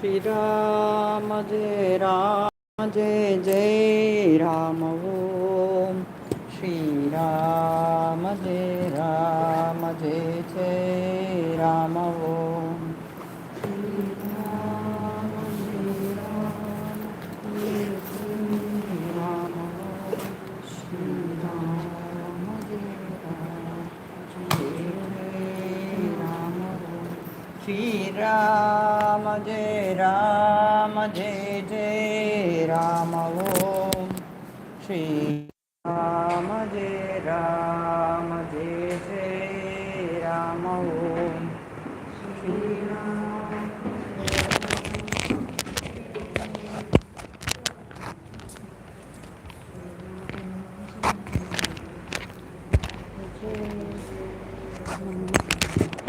શ્રી રામ જય રામ જય જય રામ ઓમ શ્રી રામ જય રામ જય જય રામ ઓમ શ્રી રામ જય રામ જય જય રામ ઓમ શ્રી રામ જય રામ જય જય રામ ઓમ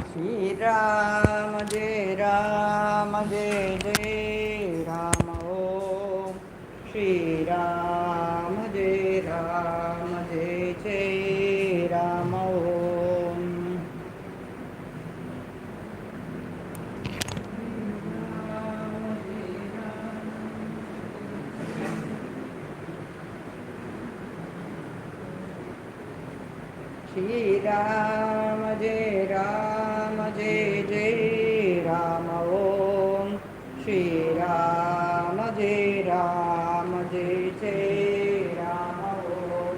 શ્રી રામ જય રામ જય જય રામ ઓમ શ્રી રામ જય રામ જય જય રામ ઓમ શ્રી રામ શ્રી રામ જય રામ જય જય રામ ઓમ શ્રી રામ જય રામ જય જય રામ ઓમ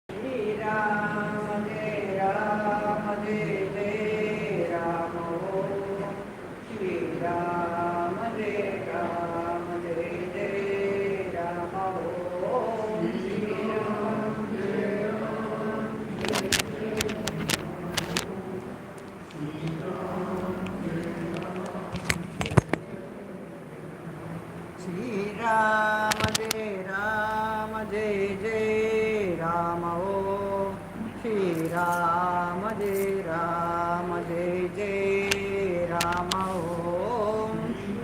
શ્રી રામ જય રામ જય જય રામ ઓમ શ્રી રામ જય રામ જય જય રામ ઓમ શ્રી રામ જય રામ જય જય રામ ઓમ શ્રી રામ જય રામ જય જય રામ ઓમ શ્રી રામ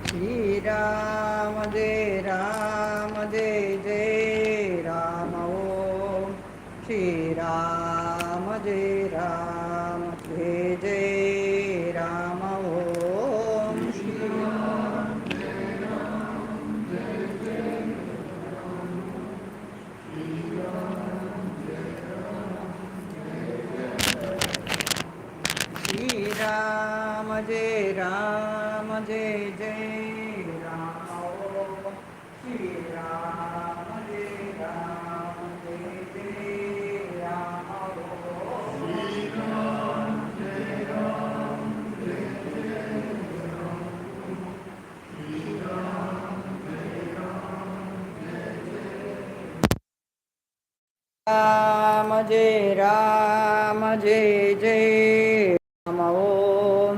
શ્રી રામ જય રામ જય જય રામ ઓમ શ્રી રામ જય રામ જય જય રામ ઓમ શ્રી રામ જય રામ જય જય રામ ઓમ શ્રી રામ જય રામ જય જય રામ ઓમ શ્રી શ્રી રામ જય રામ જય જય રામ ઓમ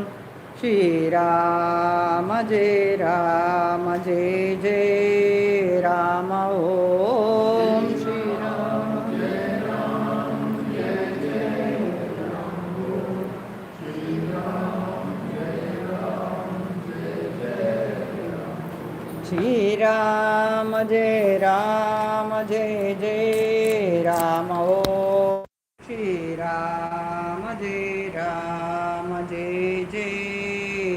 શ્રી રામ જય રામ જય જય રામ ઓમ રામ જય રામ જય જય રામ ઓમ શ્રી રામ જય રામ જય જય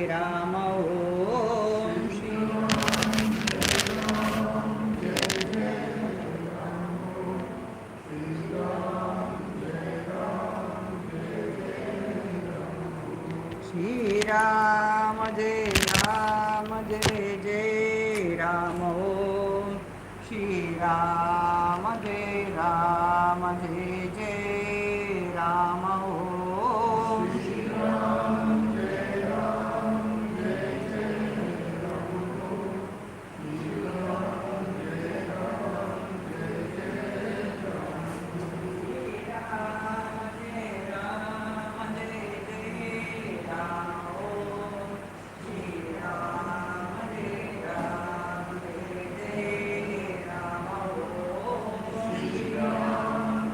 રામ ઓમ શ્રી રામ શ્રી રામ જય રામ જય જય રામ ઓમ શ્રી રામ જય રામ જય જય રામ ઓમ શ્રી શ્રી રામ જય રામ જય જય રામ ઓમ શ્રી રામ જય રામ જય જય રામ ઓમ શ્રી રામ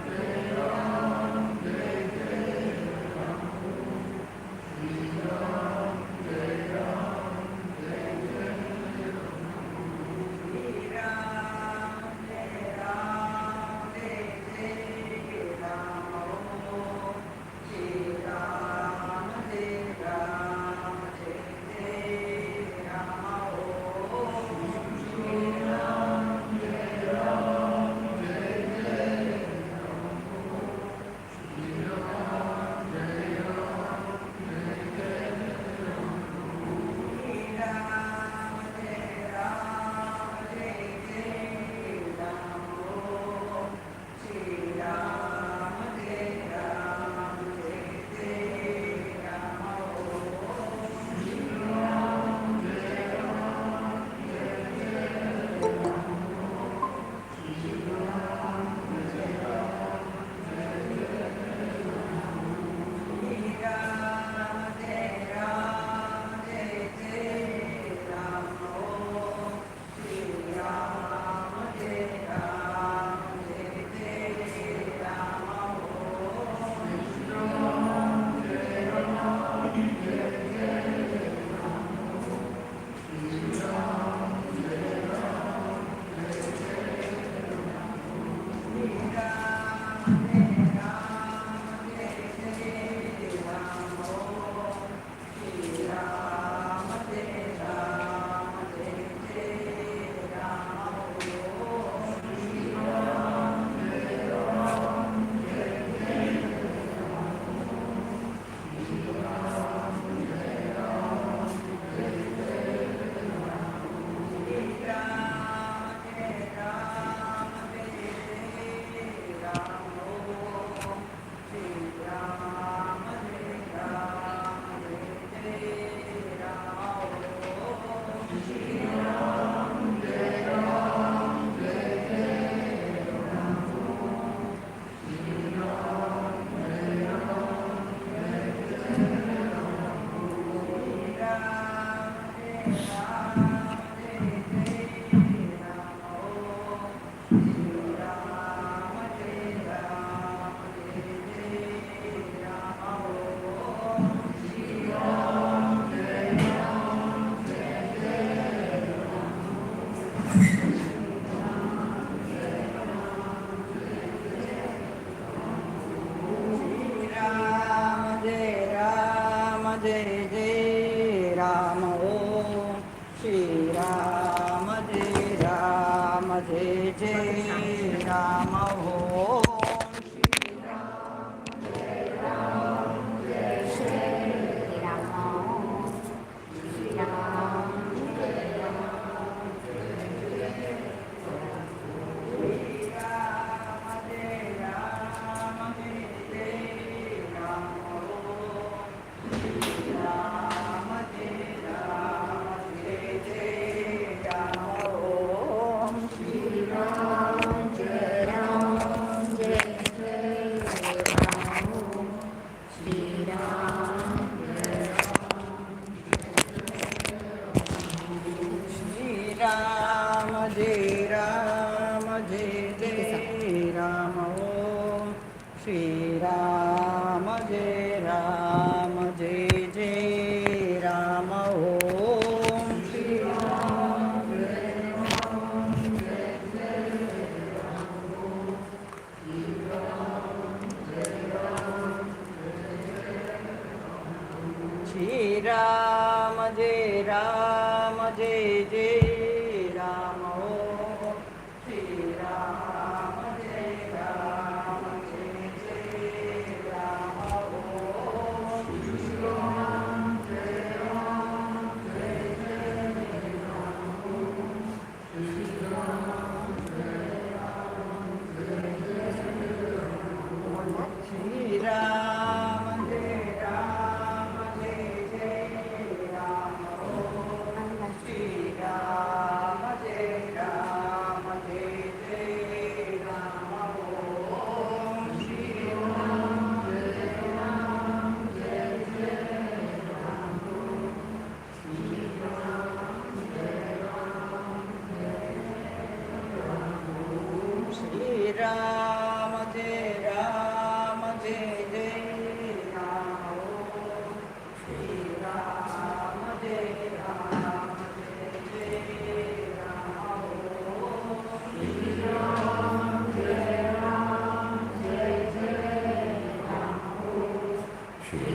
जय जय राम ओम श्री राम जय जय राम ओम जय जय राम ओम श्री राम जय जय राम ओम श्री राम जय जय राम ओम श्री राम जय जय राम ओम श्री राम जय जय राम ओम श्री राम जय जय राम ओम श्री श्री राम जय जय राम ओम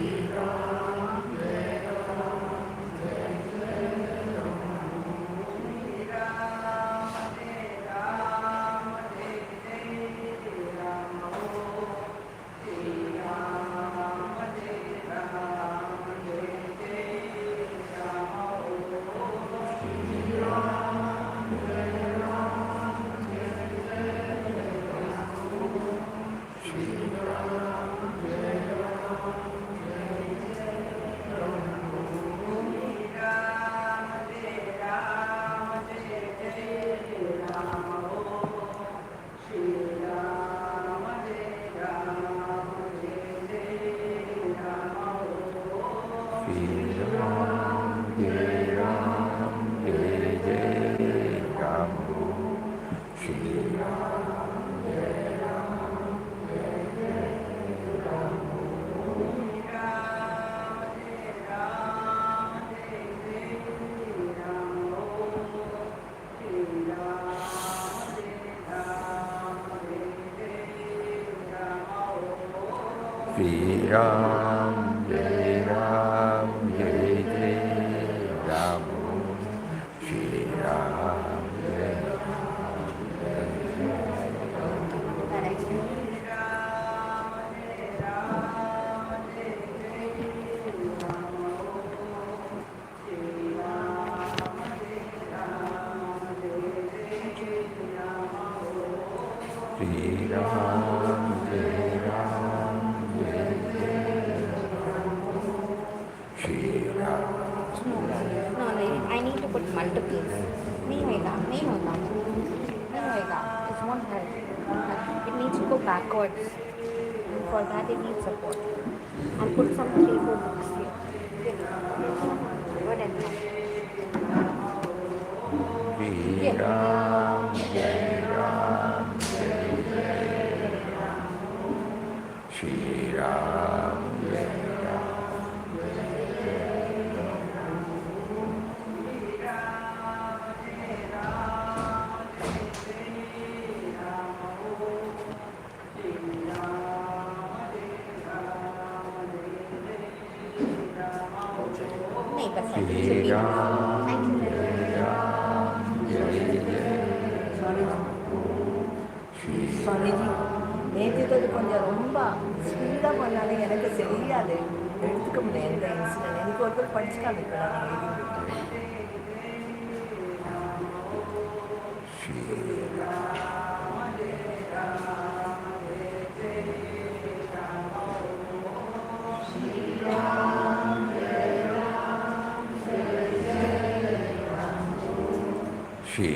श्री राम जय जय राम ओम Shri Ram, Jai Ram, Jai Jai Ram. Shri Ram, Jai Shri Ram, Jai Ram, Jai Jai Shri Ram. No, I need to put multiples. नहीं होएगा, नहीं होगा, नहीं होएगा. It won't help. It needs to go backwards. And for that it needs support. I'll put some 3-4 books here. Good enough. Shri Ram, Jai Ram, Jai Jai Shri Ram, Jai Ram. make a Shri sentence, okay? Ram, Thank you very Jai much. Ram, Jai Jai Swamiji Shri Swamiji நேற்று கொஞ்சம் ரொம்ப ஸ்பீடாக பண்ணாலே எனக்கு தெரியாது, எடுத்துக்க முடியாது எந்த இன்சிடென்ட். எனக்கு ஒருத்தர் படிச்சு காமிக்கலாம் நீங்கள் எழுதி. Shri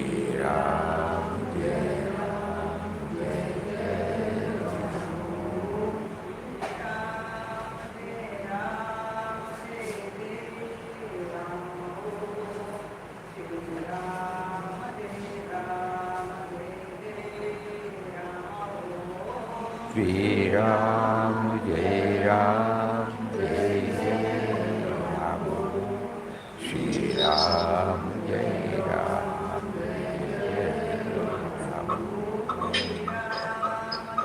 Ram, Shri Ram, Jai Shri Ram, Jai Ram, Jai Jai Ram. Shri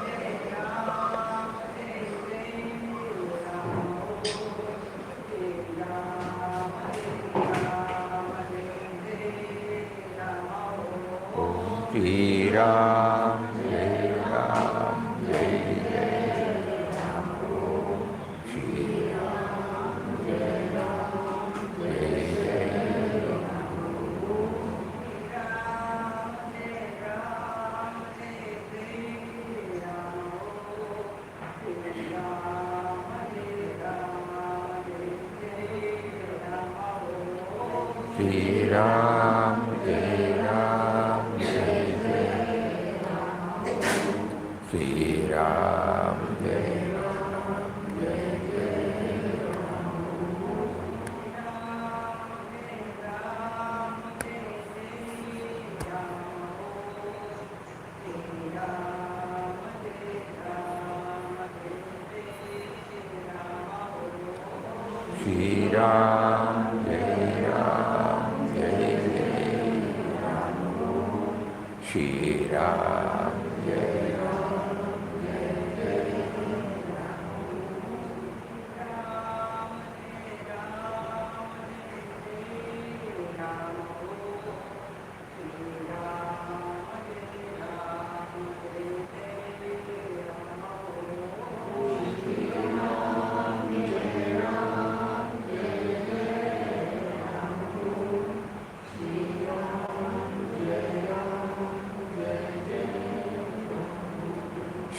Ram, Jai Ram, Jai Jai Ram. Om Shri Ram, Jai Ram, Jai Jai Ram. Om Shri Ram, Jai Ram, Jai Jai Ram. Shri Ram, Jai Ram, Jai Jai Ram. Shri Ram, Jai Ram, Jai Jai Shri Ram, Jai Ram, Jai Jai Ram.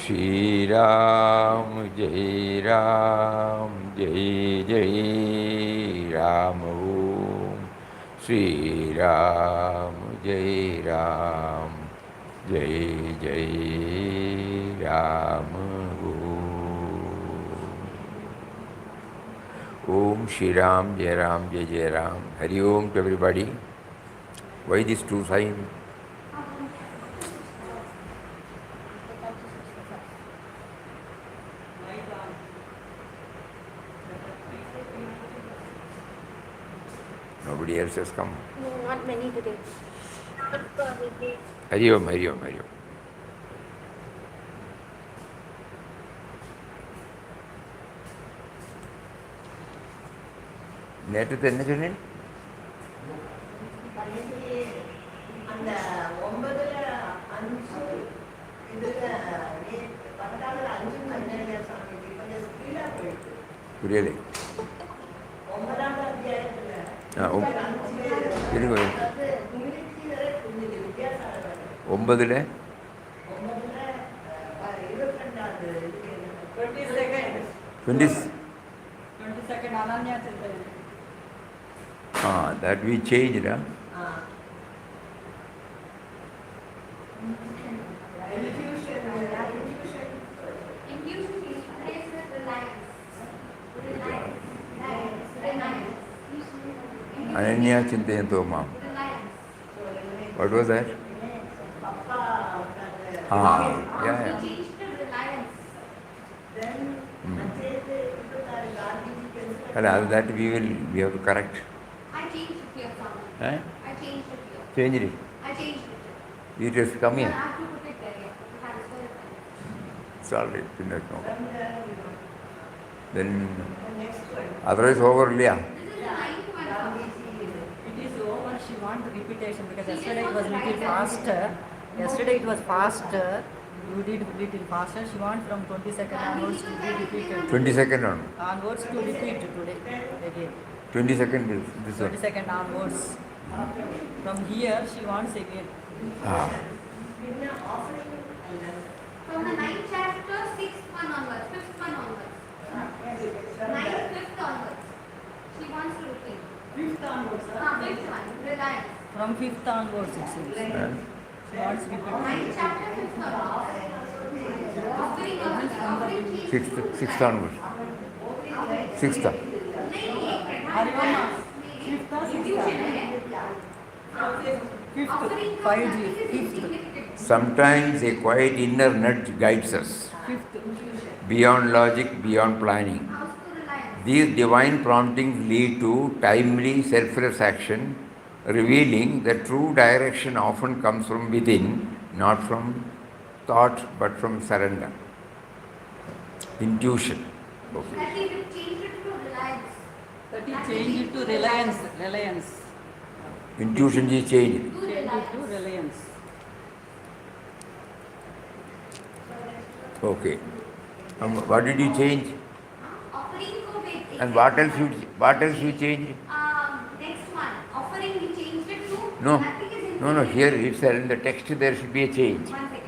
Shri Ram, Jai Ram, Jai Jai Shri Ram, Jai Ram, Jai Jai Ram. Om Shri Ram, Jai Ram, Jai Jai Ram. Om Shri Ram, Jai Ram, Jai Jai Ram. Hari Om to everybody. Why these two signs? Nobody else has come. No, not many today. Hari Om, Hari Om, Hari Om. நேற்று என்ன சொன்னேன்? அந்த 9:05 இதுல 10:05 கண்ணடியா சாமிஜி கொஞ்சம் speedo போயிடுது. புரியலை. 9ஆம் அத்தியாயத்துல இருங்க. நிமித்தி வரை கொஞ்சம் வித்தியாசம். 9ல் 22வது 22nd அனன்யா சிந்தனை. that we changed. Ananya Chintayanto Mam. What was that? Yeah. And that we have to correct. I changed it here, Swami. Eh? I changed it here. Changed it. I changed it. You just come You here. have to put it there, yeah. You have to put it there. It's all right. No. Then otherwise over, yeah. This is the 9th one, repetition because yesterday it was little faster. Yesterday it was faster. You did little faster. She wants from 22nd onwards to be repeated. 22nd on. Onwards to repeat today again. 22nd is this one. 22nd onwards. From here she wants again. Ah. From the 9th chapter, 6th one onwards, 5th one onwards. 9th, 5th onwards. She wants to repeat. 5th onwards. 5th one, reliance. From 5th onwards it seems. She wants repeat. 9th chapter, 5th onwards. Offering, offering, Sixth onwards. Sixth. Harivamma. 5th or 6th? 5th. 5th. Sometimes a quiet inner nudge guides us 5th. beyond logic, beyond planning. These divine promptings lead to timely, selfless action, revealing that true direction often comes from within, not from thought, but from surrender. Intuition. Okay. That is change it to reliance. That is change it to reliance. Reliance. Intuition is changed. To Change it reliance. to reliance. Okay. What did you change? Offering को wait. And what else you change? Next one. Offering we changed it to. No. Nothing is in No, here itself in the text there should be a change. 1 second.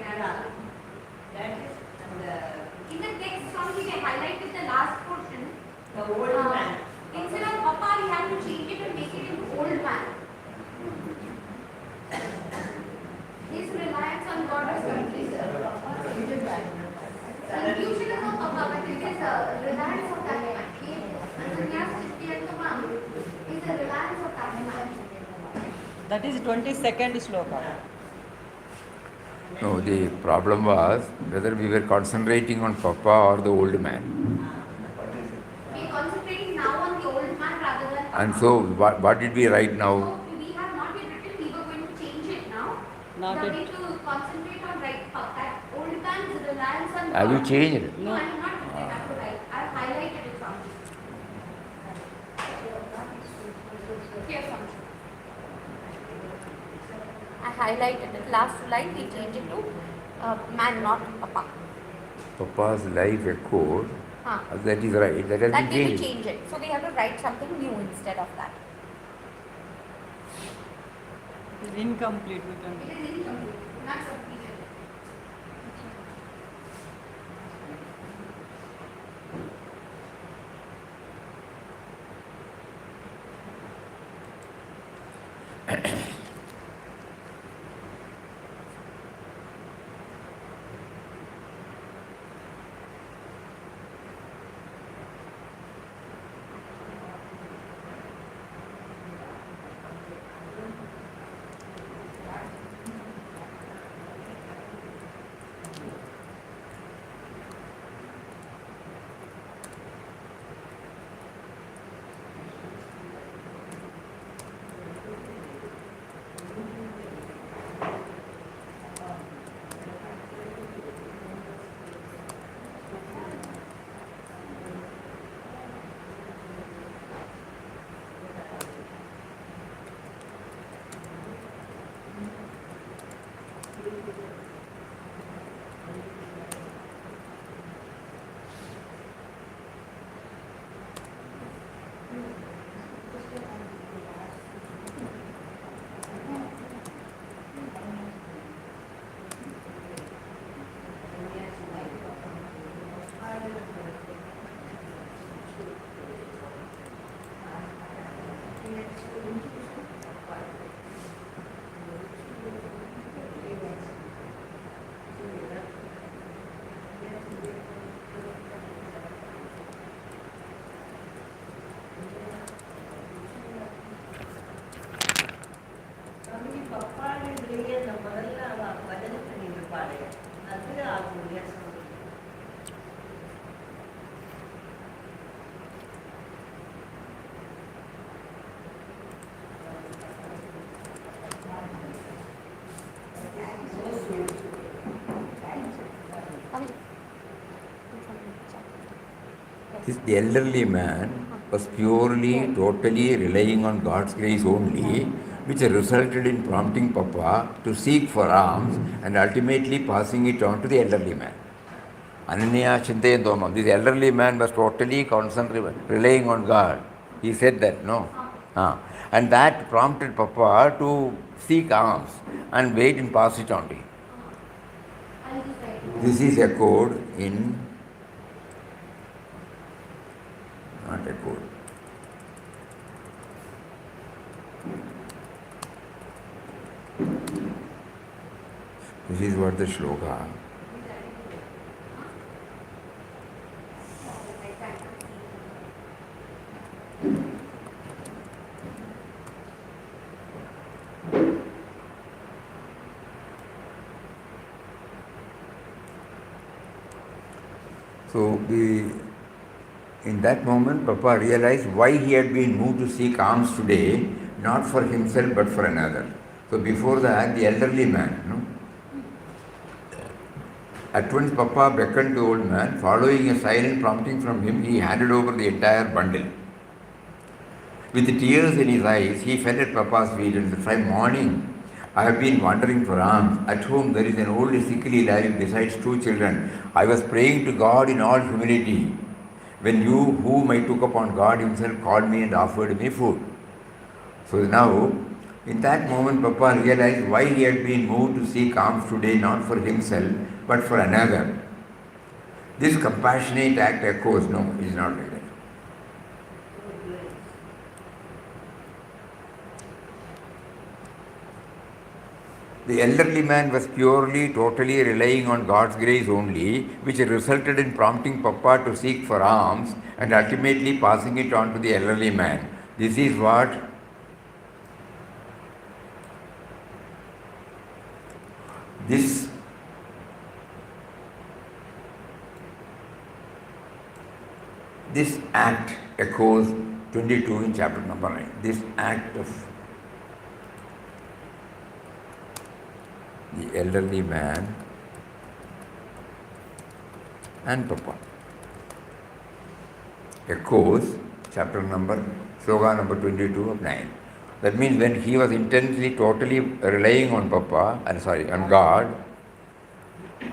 In the text only they highlighted the last portion. The old man. Instead of Papa, we have to change it and make it into old man. His reliance on God is complete. Intuition is not Papa, but it is a reliance of that man. And the Nyas Chittiyantama is a reliance of that man. That is 22nd sloka. No, the problem was whether we were concentrating on Papa or the old man. We are concentrating now on the old man rather than Papa. And so, what did we write now? So we have not yet written, we were going to change it now. Not we are yet. going to concentrate on right Papa. That old man's reliance on Have you God. changed it? No, I have not written. I have to write. I have highlighted it from here from. I highlighted it. Last line we changed it to man, not Papa. Papa's life echoed. Huh. That is right. That has That been we will changed. change it. So we have to write something new instead of that. It is incomplete. We can. It is incomplete, not completed. The elderly man was purely, totally relying on God's grace only, which resulted in prompting Papa to seek for alms and ultimately passing it on to the elderly man. Ananya Chintayan Tomam. This elderly man was totally relying on God. He said that, no? And that prompted Papa to seek alms and wait and pass it on to him. This is echoed in, not echoed. This is what the shloka. So in that moment, Papa realized why he had been moved to seek alms today, not for himself but for another. So before that, the elderly man, at once Papa beckoned the old man. Following a silent prompting from him, he handed over the entire bundle. With tears in his eyes, he fell at Papa's feet and said, "From morning, I have been wandering for alms. At home, there is an old sickly lying besides 2 children. I was praying to God in all humility, when you, whom I took upon God himself, called me and offered me food." So now, in that moment, Papa realized why he had been moved to seek alms today, not for himself, but for another. This compassionate act echoes, no, it is not like that. The elderly man was purely, totally relying on God's grace only, which resulted in prompting Papa to seek for alms and ultimately passing it on to the elderly man. This is what this act echoes 22 in chapter number 9. This act of the elderly man and Papa echoes sloka number 22 of 9. That means when he was intensely, totally relying on on God,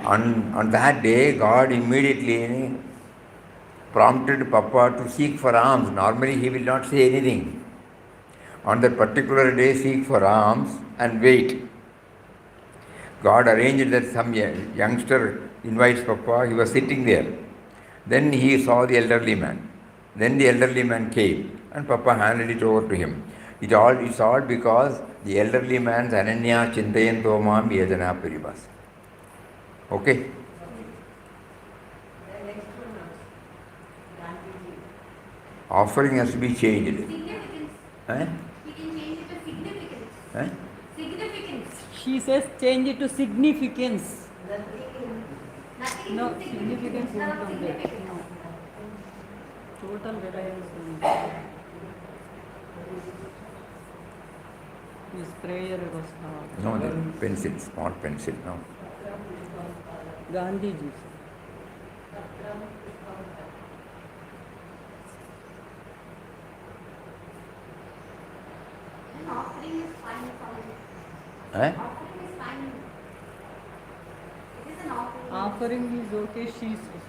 on that day, God immediately prompted Papa to seek for alms. Normally he will not say anything. On that particular day, seek for alms and wait. God arranged that some youngster invites Papa. He was sitting there. Then he saw the elderly man. Then the elderly man came and Papa handed it over to him. It's all because the elderly man's Ananya Chintayan Tomam Yajana Paribas. Okay? Offering has to be changed. Significance. Eh? We can change it to significance. Eh? Significance. She says change it to significance. Nothing No, is significance won't come there. significance. No. Total reliance on his prayer was No, the pencil, small pencil, no. Gandhiji. An offering is fine for Eh? offering is fine. It is an offering. Offering is okay, she says.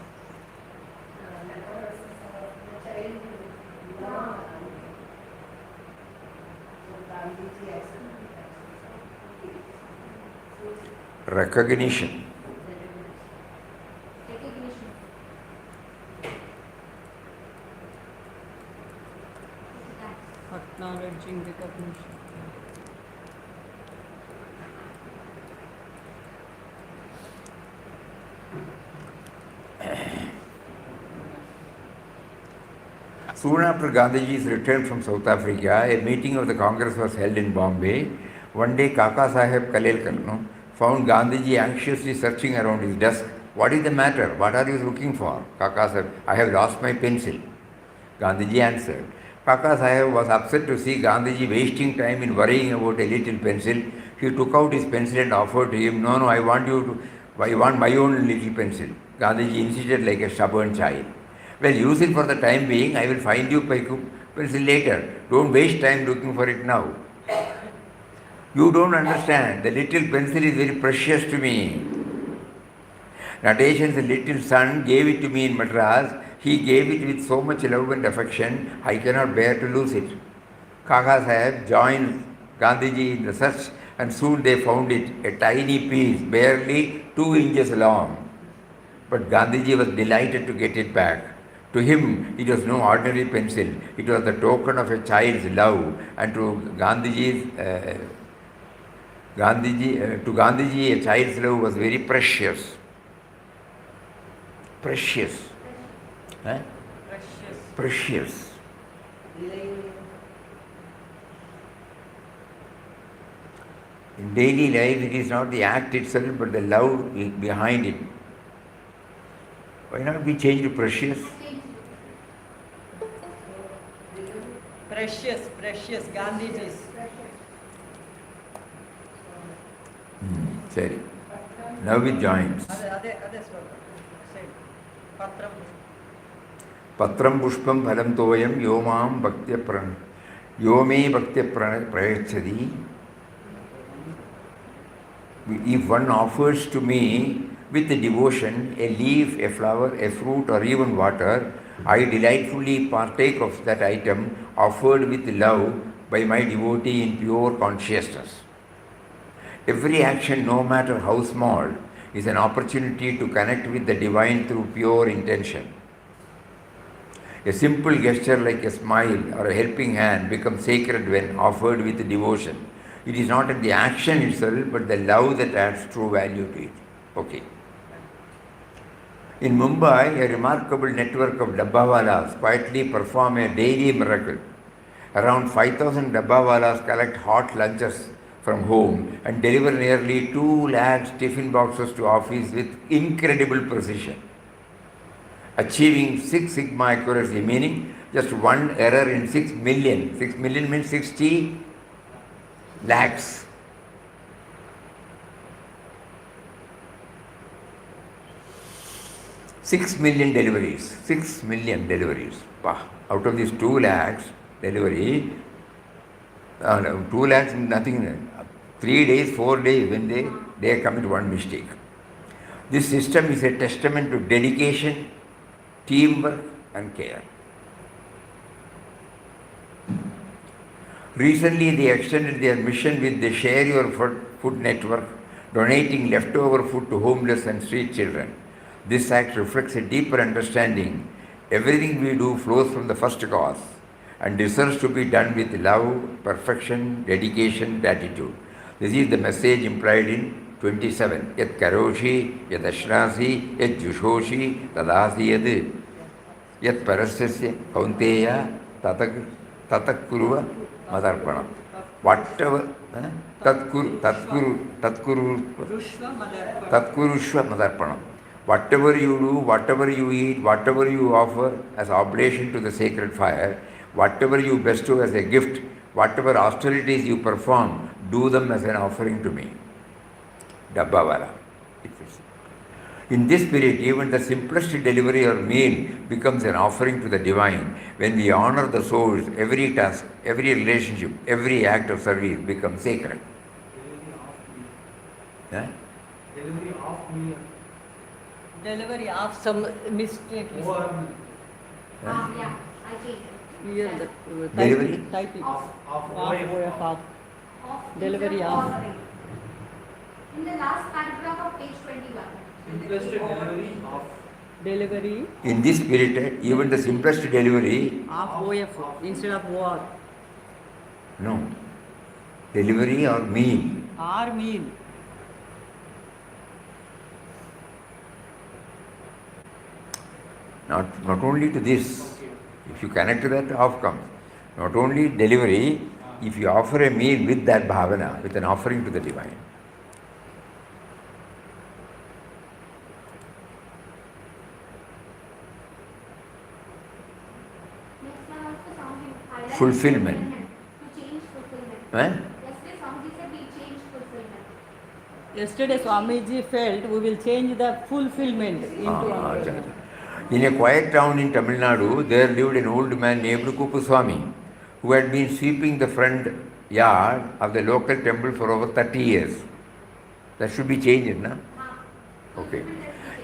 Recognition. Recognition. Acknowledging recognition. Soon after Gandhiji's return from South Africa, a meeting of the Congress was held in Bombay. One day, Kaka Saheb Kalelkar found Gandhiji anxiously searching around his desk. "What is the matter? What are you looking for?" Kaka said, "I have lost my pencil." Gandhiji answered. Kaka Saheb was upset to see Gandhiji wasting time in worrying about a little pencil. He took out his pencil and offered to him, "No, I want my own little pencil." Gandhiji insisted like a stubborn child. "Well, use it for the time being. I will find you my pencil later. Don't waste time looking for it now." You don't understand. The little pencil is very precious to me. Nateshan's little son gave it to me in Madras. He gave it with so much love and affection, I cannot bear to lose it. Kaka Sahib joined Gandhiji in the search, and soon they found it, a tiny piece, barely 2 inches long. But Gandhiji was delighted to get it back. To him, it was no ordinary pencil. It was the token of a child's love, and to Gandhiji, a child's love was very precious. Precious. Eh? Precious. In daily life, it is not the act itself, but the love behind it. Why not be changed to precious? Precious, Gandhiji's. Sorry. Now it joins. Other sloka. Patram. Patram pushpam phalam toyam yomam bhaktya pran. Yome bhaktya prayachadi. If one offers to me with devotion a leaf, a flower, a fruit, or even water, I delightfully partake of that item offered with love by my devotee in pure consciousness. Every action, no matter how small, is an opportunity to connect with the divine through pure intention. A simple gesture like a smile or a helping hand becomes sacred when offered with devotion. It is not in the action itself, but the love that adds true value to it. Okay. In Mumbai, a remarkable network of Dabbawalas quietly perform a daily miracle. Around 5,000 Dabbawalas collect hot lunches from home and deliver nearly 2 lakh tiffin boxes to office with incredible precision, achieving 6 sigma accuracy, meaning just one error in 6 million. 6 million means 60 lakhs. Six million deliveries. Out of these 2 lakhs delivery, 2 lakhs nothing. 3 days, 4 days, when they commit one mistake. This system is a testament to dedication, teamwork, and care. Recently, they extended their mission with the Share Your Food network, donating leftover food to homeless and street children. This act reflects a deeper understanding. Everything we do flows from the first cause and deserves to be done with love, perfection, dedication, gratitude. This is the message implied in 27. Yat karoshi, yat ashrasi, yat jushoshi, tadasi yat parasyasya kaunteya tatakkuruva madarpanam. Whatever, tatkurushva madarpanam. Whatever you do, whatever you eat, whatever you offer as oblation to the sacred fire, whatever you bestow as a gift, whatever austerities you perform, do them as an offering to me. Dabbawala. In this spirit, even the simplest delivery or meal becomes an offering to the divine. When we honor the souls, every task, every relationship, every act of service becomes sacred. Delivery of some mistake. Yeah, I take it. Here the Delivery? typing. Of Delivery the of. ordering. In the last paragraph of page 21. Delivery In this spirit, even the simplest delivery, of OF instead of OR. no, delivery or meal. Or meal. Not only to this, if you connect to that, off comes. Not only delivery, if you offer a meal with that bhavana, with an offering to the divine. Next one also Swamiji highlighted Fulfillment. To change fulfillment. Eh? Yesterday Swamiji said we change fulfillment. Yesterday Swamiji felt we will change the fulfillment into In a quiet town in Tamil Nadu, there lived an old man named Kupuswami, who had been sweeping the front yard of the local temple for over 30 years. That should be changed, no? Okay.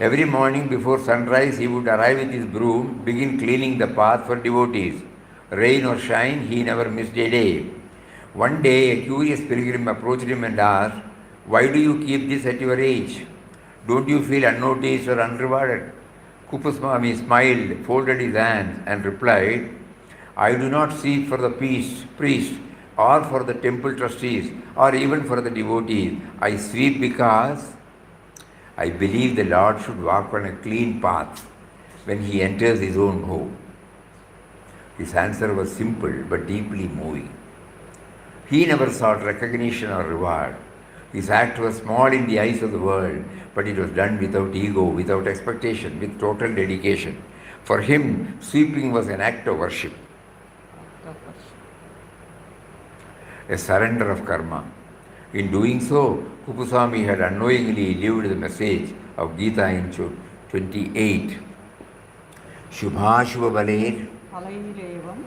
Every morning before sunrise, he would arrive with his broom, begin cleaning the path for devotees. Rain or shine, he never missed a day. One day, a curious pilgrim approached him and asked, "Why do you keep this at your age? Don't you feel unnoticed or unrewarded?" Kupaswami smiled, folded his hands, and replied, "I do not seek for the priest, or for the temple trustees, or even for the devotees. I sweep because I believe the Lord should walk on a clean path when he enters his own home." His answer was simple but deeply moving. He never sought recognition or reward. His act was small in the eyes of the world, but it was done without ego, without expectation, with total dedication. For him, sweeping was an act of worship, a surrender of karma. In doing so, Kupaswami had unknowingly lived the message of Gita in 28. Shubha Shubha Baler. Alairevam.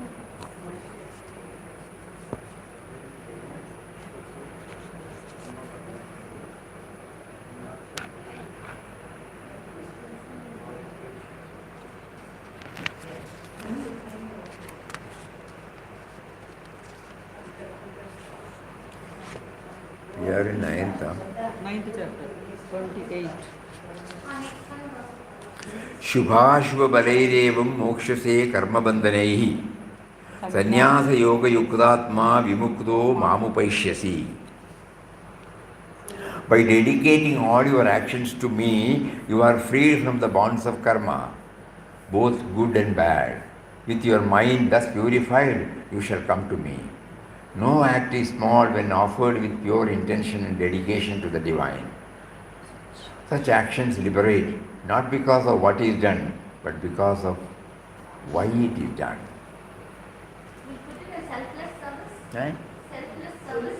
We are in 9th. 9th chapter, 28. शुभाशुभ बलैरेवं मोक्षसे कर्मबन्धनैः संन्यास योग युक्तात्मा विमुक्तो मामुपैष्यसि. By dedicating all your actions to me, you are freed from the bonds of karma, both good and bad. With your mind thus purified, you shall come to me. No act is small when offered with pure intention and dedication to the divine. Such actions liberate, not because of what is done, but because of why it is done. We put it as selfless service. Eh? Selfless service.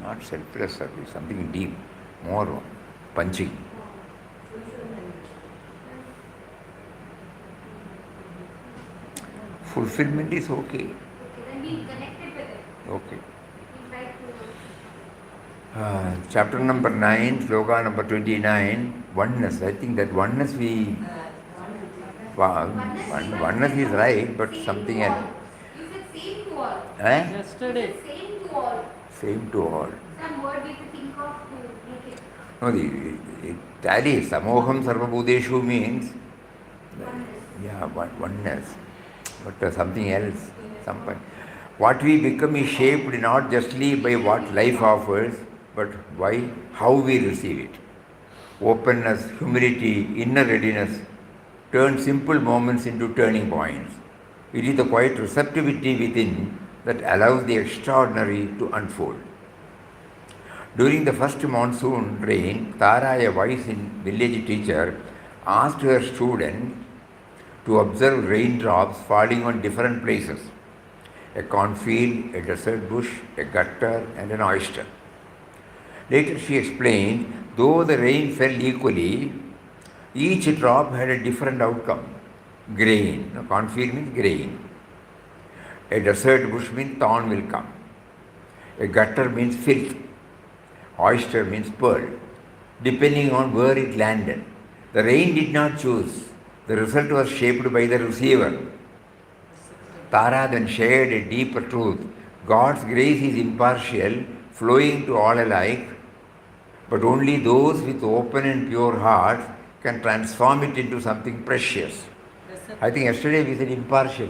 Not selfless service, something deep, more punching. Fulfillment is okay. Okay, then be connected with it. Okay. We try to. Chapter number 9, sloka number 29, oneness. I think that oneness oneness is right, but something else. You said same to all. Eh? Yesterday. You said same to all. Same to all. Some word we could think of to make it. No, the tally, samoham sarvabhudeshu means, yeah, oneness. But something else, some point. What we become is shaped not justly by what life offers, but by how we receive it. Openness, humility, inner readiness turn simple moments into turning points. It is the quiet receptivity within that allows the extraordinary to unfold. During the first monsoon rain, Tara, a wise village teacher, asked her student to observe raindrops falling on different places: a cornfield, a desert bush, a gutter, and an oyster. Later she explained, though the rain fell equally, each drop had a different outcome. Grain, cornfield means grain. A desert bush means thorn will come. A gutter means filth. Oyster means pearl, depending on where it landed. The rain did not choose. The result was shaped by the receiver. Tara then shared a deeper truth. God's grace is impartial, flowing to all alike, but only those with open and pure hearts can transform it into something precious. I think yesterday we said impartial,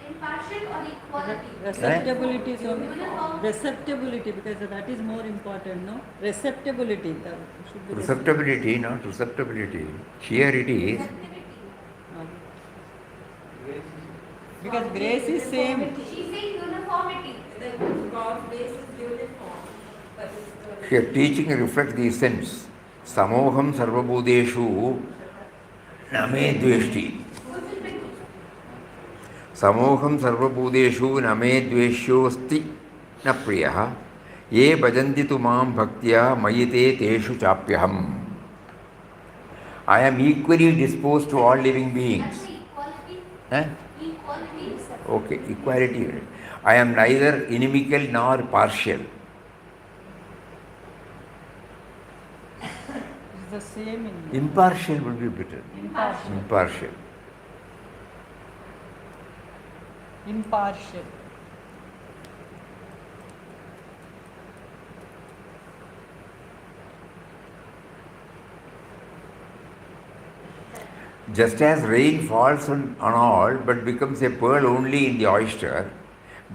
Impartial or equality? Receptibility, so Uniform. receptibility, because that is more important, no? Receptibility. Should be Receptibility, not receptibility. Here it is. Because grace is same. She's saying uniformity. God's grace is uniform. Here teaching reflects the essence. Samoham sarvabhudeshu name dveshti. Samoham sarvabhudeshu name dveshyosti na priyaha ye bhajanti tu mam bhaktya mayite teshu chapyaham. I am equally disposed to all living beings. Actually, equality. Eh? Equality. Okay, equality. I am neither inimical nor partial. It's the same in Impartial would be better. impartial. Impartial. Impartial. Just as rain falls on all but becomes a pearl only in the oyster,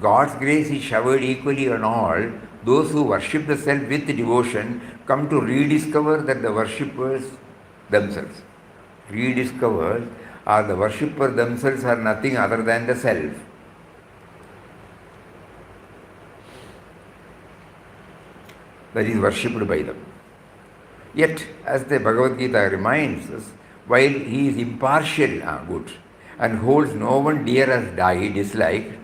God's grace is showered equally on all. Those who worship the self with devotion come to rediscover that the worshippers themselves. Rediscover or the worshipper themselves are nothing other than the self. That is worshipped by them. Yet, as the Bhagavad Gita reminds us, while he is impartial, good, and holds no one dear as disliked,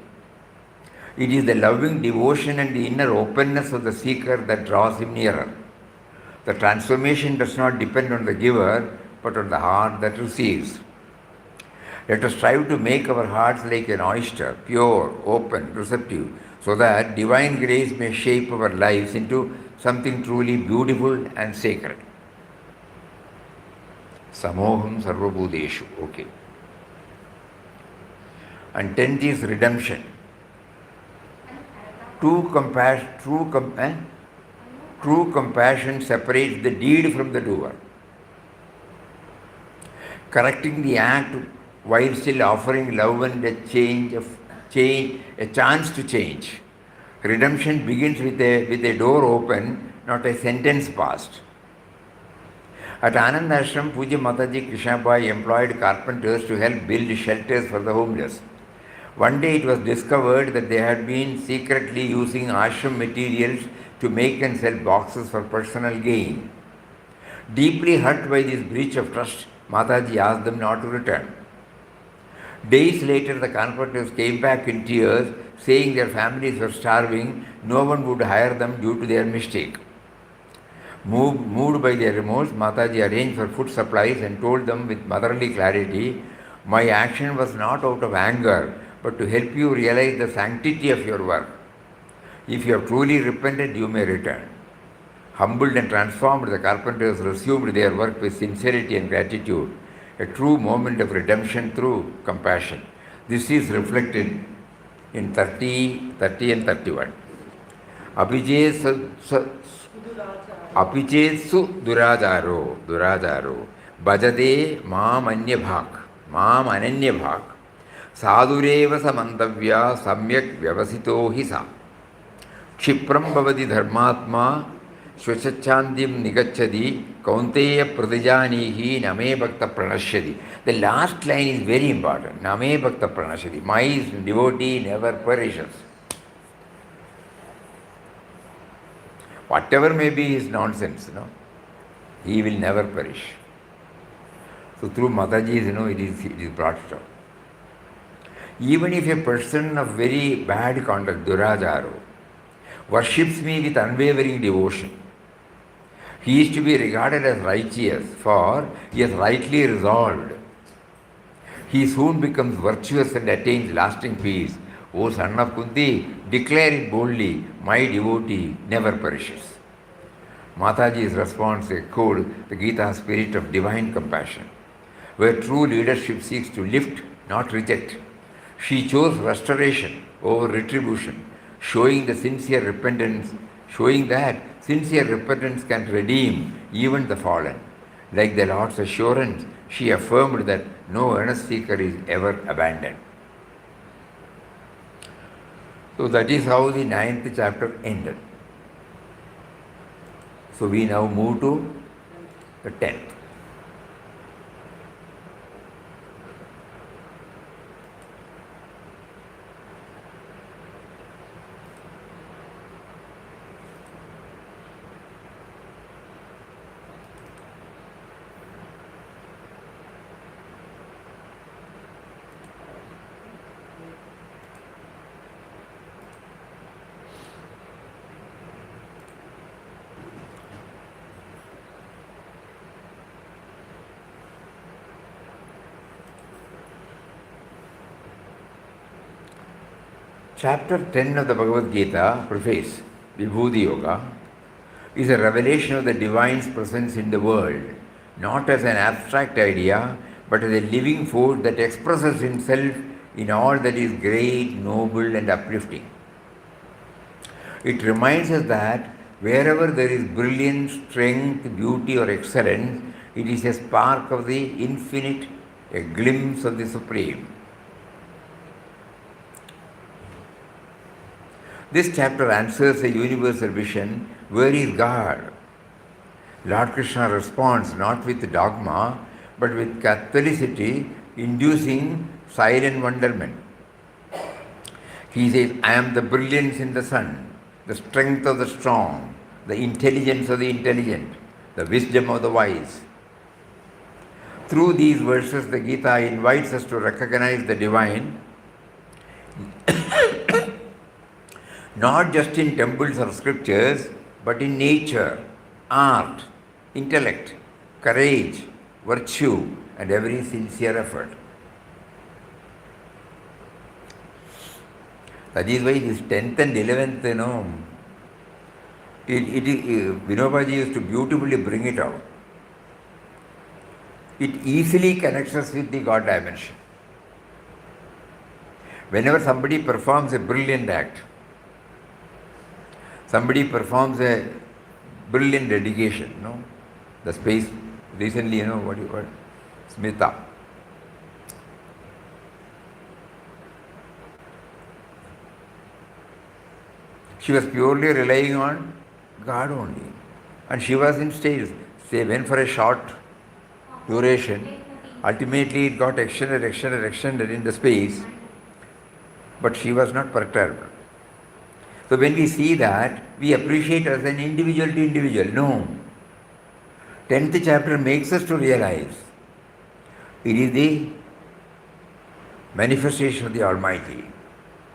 it is the loving devotion and the inner openness of the seeker that draws him nearer. The transformation does not depend on the giver, but on the heart that receives. Let us strive to make our hearts like an oyster, pure, open, receptive, so that divine grace may shape our lives into something truly beautiful and sacred. Samoham sarvabhuteshu. Okay. And 10th is redemption. True compassion separates the deed from the doer. Correcting the act while still offering love and a chance to change. Redemption begins with a door open, not a sentence passed. At Anand Ashram, Puja Mataji Krishnabai employed carpenters to help build shelters for the homeless. One day it was discovered that they had been secretly using ashram materials to make and sell boxes for personal gain. Deeply hurt by this breach of trust, Mataji asked them not to return. Days later, the carpenters came back in tears, saying their families were starving, no one would hire them due to their mistake. Moved by their remorse, Mataji arranged for food supplies and told them with motherly clarity, "My action was not out of anger, but to help you realize the sanctity of your work. If you have truly repented, you may return." Humbled and transformed, the carpenters resumed their work with sincerity and gratitude, a true moment of redemption through compassion. This is reflected in 30 and 31. अपिचेत्सु दुराचारो भजते माम अन्य भाग साधुरेव स मंतव्या सम्यक व्यवसितो हि सा क्षिप्रं भवति धर्मात्मा श्वशच्छान्तिं निगच्छति कौन्तेय प्रतिजानीहि नमे भक्त प्रणश्यति. The last line is very important. Name bhakta pranashati. My devotee never perishes. Whatever may be his nonsense, he will never perish. So through Mataji's, it is brought it out. Even if a person of very bad conduct, Durajaro, worships me with unwavering devotion, he is to be regarded as righteous, for he has rightly resolved. He soon becomes virtuous and attains lasting peace. O son of Kunti, declare it boldly, my devotee never perishes. Mataji's response echoed the Gita spirit of divine compassion, where true leadership seeks to lift, not reject. She chose restoration over retribution, showing that sincere repentance can redeem even the fallen. Like the Lord's assurance, she affirmed that no earnest seeker is ever abandoned. So that is how the 9th chapter ended. So we now move to the 10th. Chapter 10 of the Bhagavad Gita, preface, Vibhuti Yoga, is a revelation of the divine's presence in the world, not as an abstract idea, but as a living force that expresses himself in all that is great, noble, and uplifting. It reminds us that wherever there is brilliance, strength, beauty, or excellence, it is a spark of the infinite, a glimpse of the Supreme. This chapter answers a universal vision: where is God? Lord Krishna responds not with dogma, but with Catholicity, inducing silent wonderment. He says, I am the brilliance in the sun, the strength of the strong, the intelligence of the intelligent, the wisdom of the wise. Through these verses, the Gita invites us to recognize the divine not just in temples or scriptures, but in nature, art, intellect, courage, virtue, and every sincere effort. That is why this 10th and 11th, Vinobaji used to beautifully bring it out. It easily connects us with the God dimension. Whenever somebody performs a brilliant act, somebody performs a brilliant dedication, the space, recently, what Smita. She was purely relying on God only. And she was in stage. They went for a short duration. Ultimately, it got extended in the space. But she was not perturbed. So when we see that, we appreciate as an individual to individual. No. 10th chapter makes us to realize it is the manifestation of the Almighty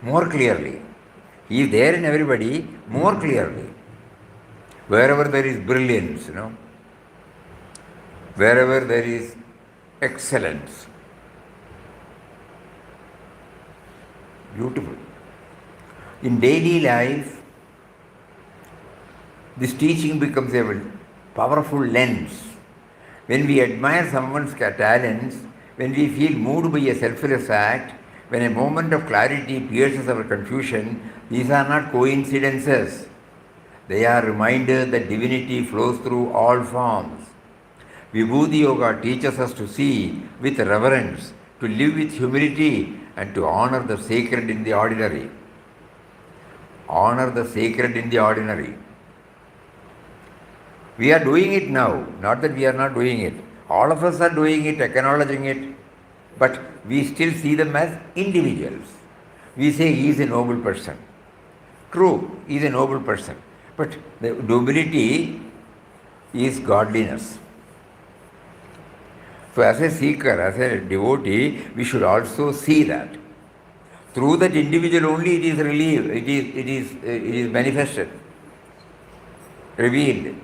more clearly. He is there in everybody more clearly. Wherever there is brilliance, wherever there is excellence. Beautiful. In daily life, this teaching becomes a powerful lens. When we admire someone's talents, when we feel moved by a selfless act, when a moment of clarity pierces our confusion, these are not coincidences. They are reminders that divinity flows through all forms. Vibhuti Yoga teaches us to see with reverence, to live with humility, and to honor the sacred in the ordinary. Honor the sacred in the ordinary. We are doing it now, not that we are not doing it. All of us are doing it, acknowledging it, but we still see them as individuals. We say he is a noble person. True, he is a noble person. But the nobility is godliness. So as a seeker, as a devotee, we should also see that. Through that individual only it is relieved, it is manifested, revealed.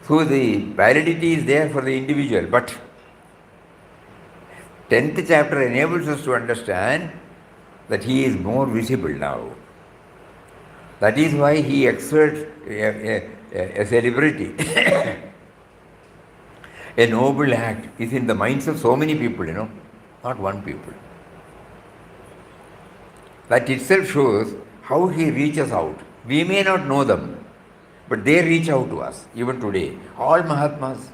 So the validity is there for the individual, but 10th chapter enables us to understand that he is more visible now. That is why he exerts a celebrity. A noble act is in the minds of so many people, not one people. That itself shows how he reaches out. We may not know them, but they reach out to us, even today. All Mahatmas.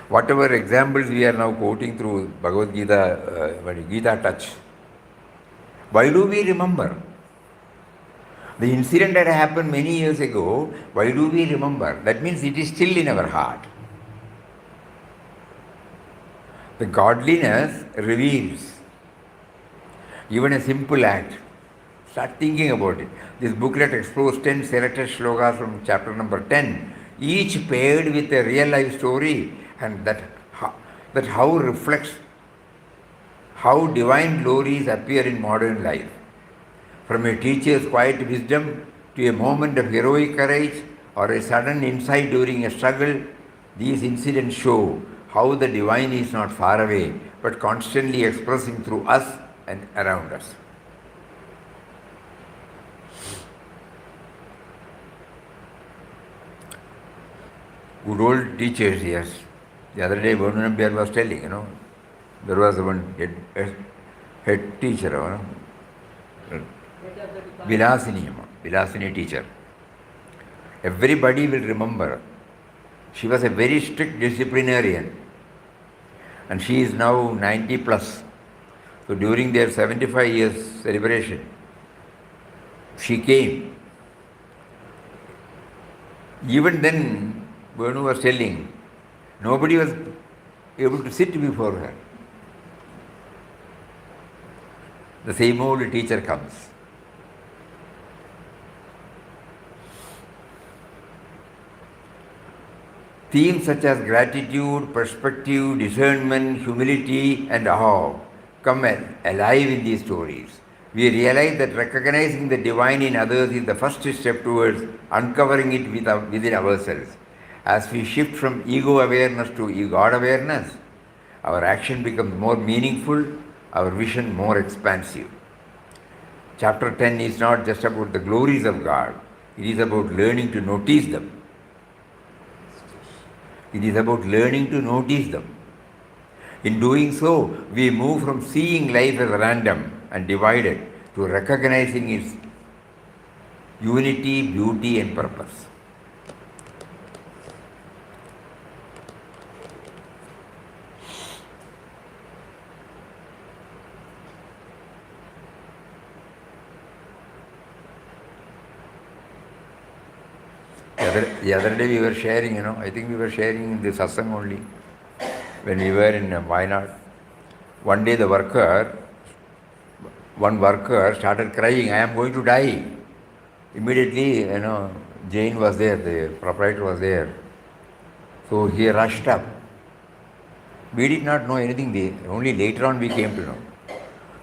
Whatever examples we are now quoting through Bhagavad Gita, Gita Touch, why do we remember? The incident that happened many years ago, why do we remember? That means it is still in our heart. The godliness reveals even a simple act. Start thinking about it. This booklet explores 10 selected shlokas from chapter number 10, each paired with a real life story, and that how reflects how divine glories appear in modern life. From a teacher's quiet wisdom to a moment of heroic courage or a sudden insight during a struggle, these incidents show how the divine is not far away, but constantly expressing through us and around us. Good old teachers, yes. The other day, Varunambir was telling, there was one head teacher, Vilasini teacher. Everybody will remember. She was a very strict disciplinarian, and she is now 90 plus. So during their 75 years celebration, she came. Even then, Venu was telling, nobody was able to sit before her. The same old teacher comes. Themes such as gratitude, perspective, discernment, humility, and awe come alive in these stories. We realize that recognizing the divine in others is the first step towards uncovering it within ourselves. As we shift from ego awareness to God awareness, our action becomes more meaningful, our vision more expansive. Chapter 10 is not just about the glories of God, it is about learning to notice them. It is about learning to notice them. In doing so, we move from seeing life as random and divided to recognizing its unity, beauty, and purpose. The other day we were sharing, I think we were sharing in the Satsang only, when we were in Wayanad. One day one worker started crying, I am going to die. Immediately, Jane was there, the proprietor was there. So he rushed up. We did not know anything there, only later on we came to know.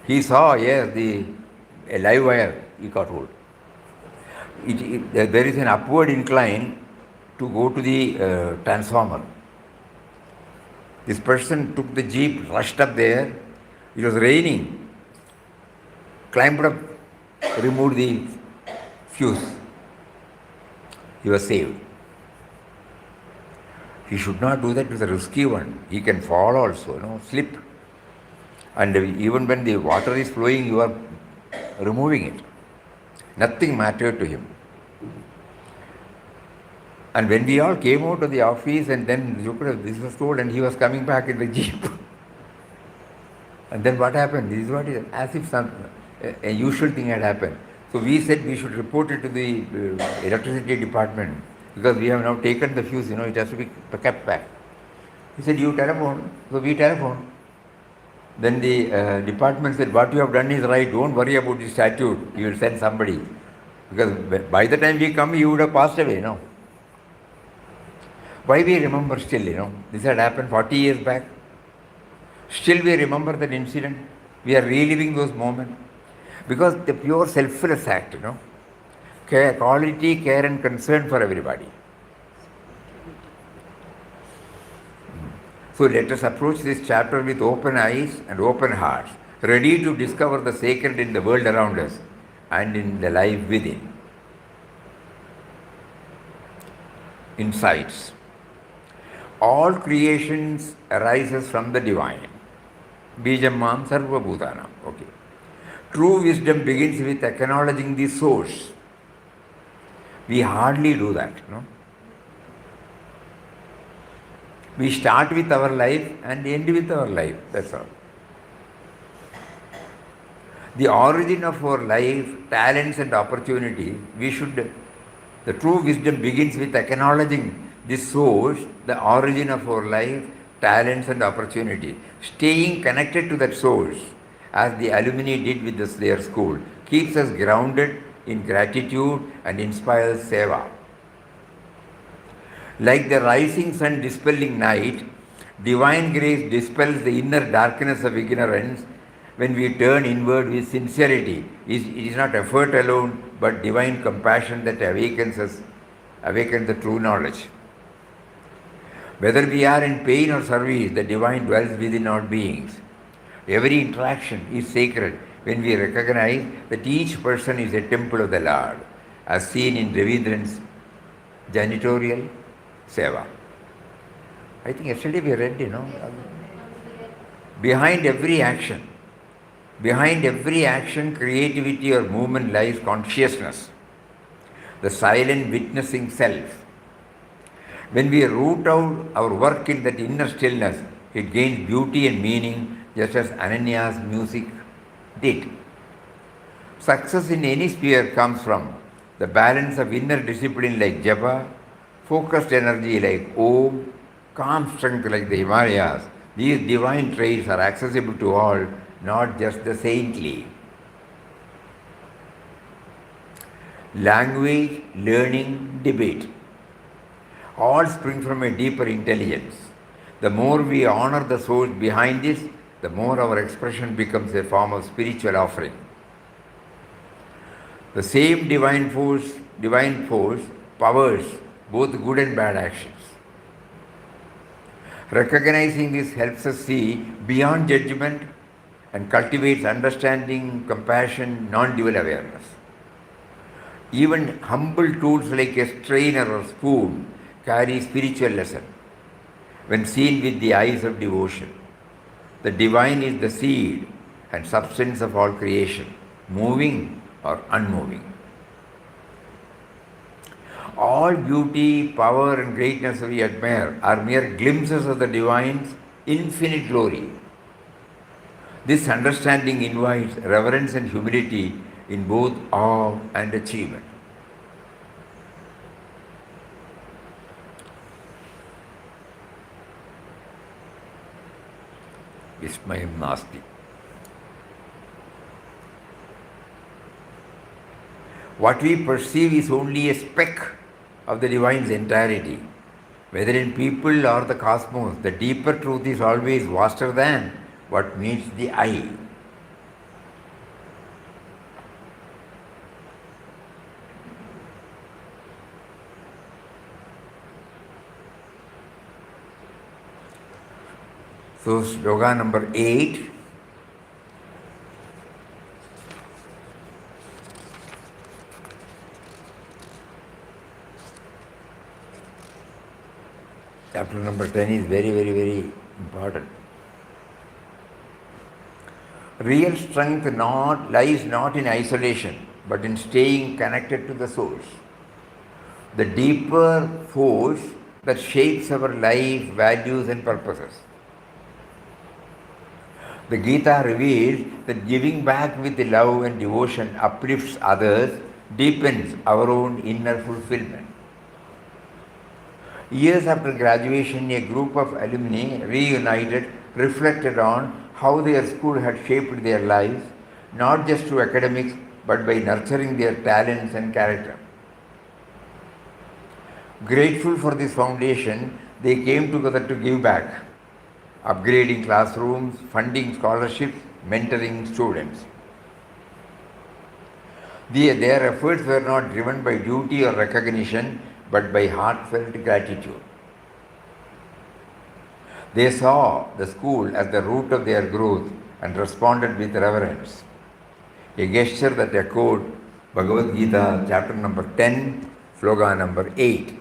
He saw, yes, a live wire he got hold. There is an upward incline to go to the transformer. This person took the jeep, rushed up there. It was raining. Climbed up, removed the fuse. He was saved. He should not do that with a risky one. He can fall also, slip. And even when the water is flowing, you are removing it. Nothing mattered to him. And when we all came out of the office and then this was told and he was coming back in the jeep. And then what happened? This is what is as if a usual thing had happened. So we said we should report it to the electricity department because we have now taken the fuse, it has to be kept back. He said, you telephone. So we telephoned. Then the department said, what you have done is right, don't worry about the statute, you will send somebody. Because by the time we come, you would have passed away, Why we remember still, this had happened 40 years back. Still we remember that incident. We are reliving those moments. Because the pure selfless act, quality, care and concern for everybody. So let us approach this chapter with open eyes and open hearts, ready to discover the sacred in the world around us and in the life within. Insights. All creations arises from the divine. Bijam mam sarva bhutanam. Okay. True wisdom begins with acknowledging the source. We hardly do that, We start with our life and end with our life, that's all. The origin of our life, talents and opportunity, the true wisdom begins with acknowledging this source, the origin of our life, talents and opportunity. Staying connected to that source, as the alumni did with their school, keeps us grounded in gratitude and inspires seva. Like the rising sun dispelling night, divine grace dispels the inner darkness of ignorance when we turn inward with sincerity. It is not effort alone, but divine compassion that awakens the true knowledge. Whether we are in pain or service, the divine dwells within our beings. Every interaction is sacred when we recognize that each person is a temple of the Lord, as seen in Ravindran's janitorial seva. I think yesterday we read, behind every action, creativity or movement lies consciousness, the silent witnessing self. When we root out our work in that inner stillness, it gains beauty and meaning, just as Ananya's music did. Success in any sphere comes from the balance of inner discipline like japa, focused energy like Om, calm strength like the Himalayas. These divine traits are accessible to all, not just the saintly. Language, learning, debate all spring from a deeper intelligence. The more we honor the source behind this, the more our expression becomes a form of spiritual offering. The same divine force powers both good and bad actions. Recognizing this helps us see beyond judgment and cultivates understanding, compassion, non-dual awareness. Even humble tools like a strainer or spoon carry spiritual lesson when seen with the eyes of devotion. The divine is the seed and substance of all creation, moving or unmoving. All beauty, power, and greatness we admire are mere glimpses of the divine's infinite glory. This understanding invites reverence and humility in both awe and achievement. Vismayam nasti. What we perceive is only a speck of the divine's entirety. Whether in people or the cosmos, the deeper truth is always vaster than what meets the eye. So, slogan number 8. Chapter number 10 is very, very, very important. Real strength lies not in isolation, but in staying connected to the source. The deeper force that shapes our life, values, and purposes. The Gita reveals that giving back with love and devotion uplifts others, deepens our own inner fulfillment. Years after graduation, a group of alumni reunited, reflected on how their school had shaped their lives, not just through academics, but by nurturing their talents and character. Grateful for this foundation, they came together to give back, upgrading classrooms, funding scholarships, mentoring students. Their efforts were not driven by duty or recognition, but by heartfelt gratitude. They saw the school as the root of their growth and responded with reverence. A gesture that echoed Bhagavad Gita, chapter number 10, slogan number 8.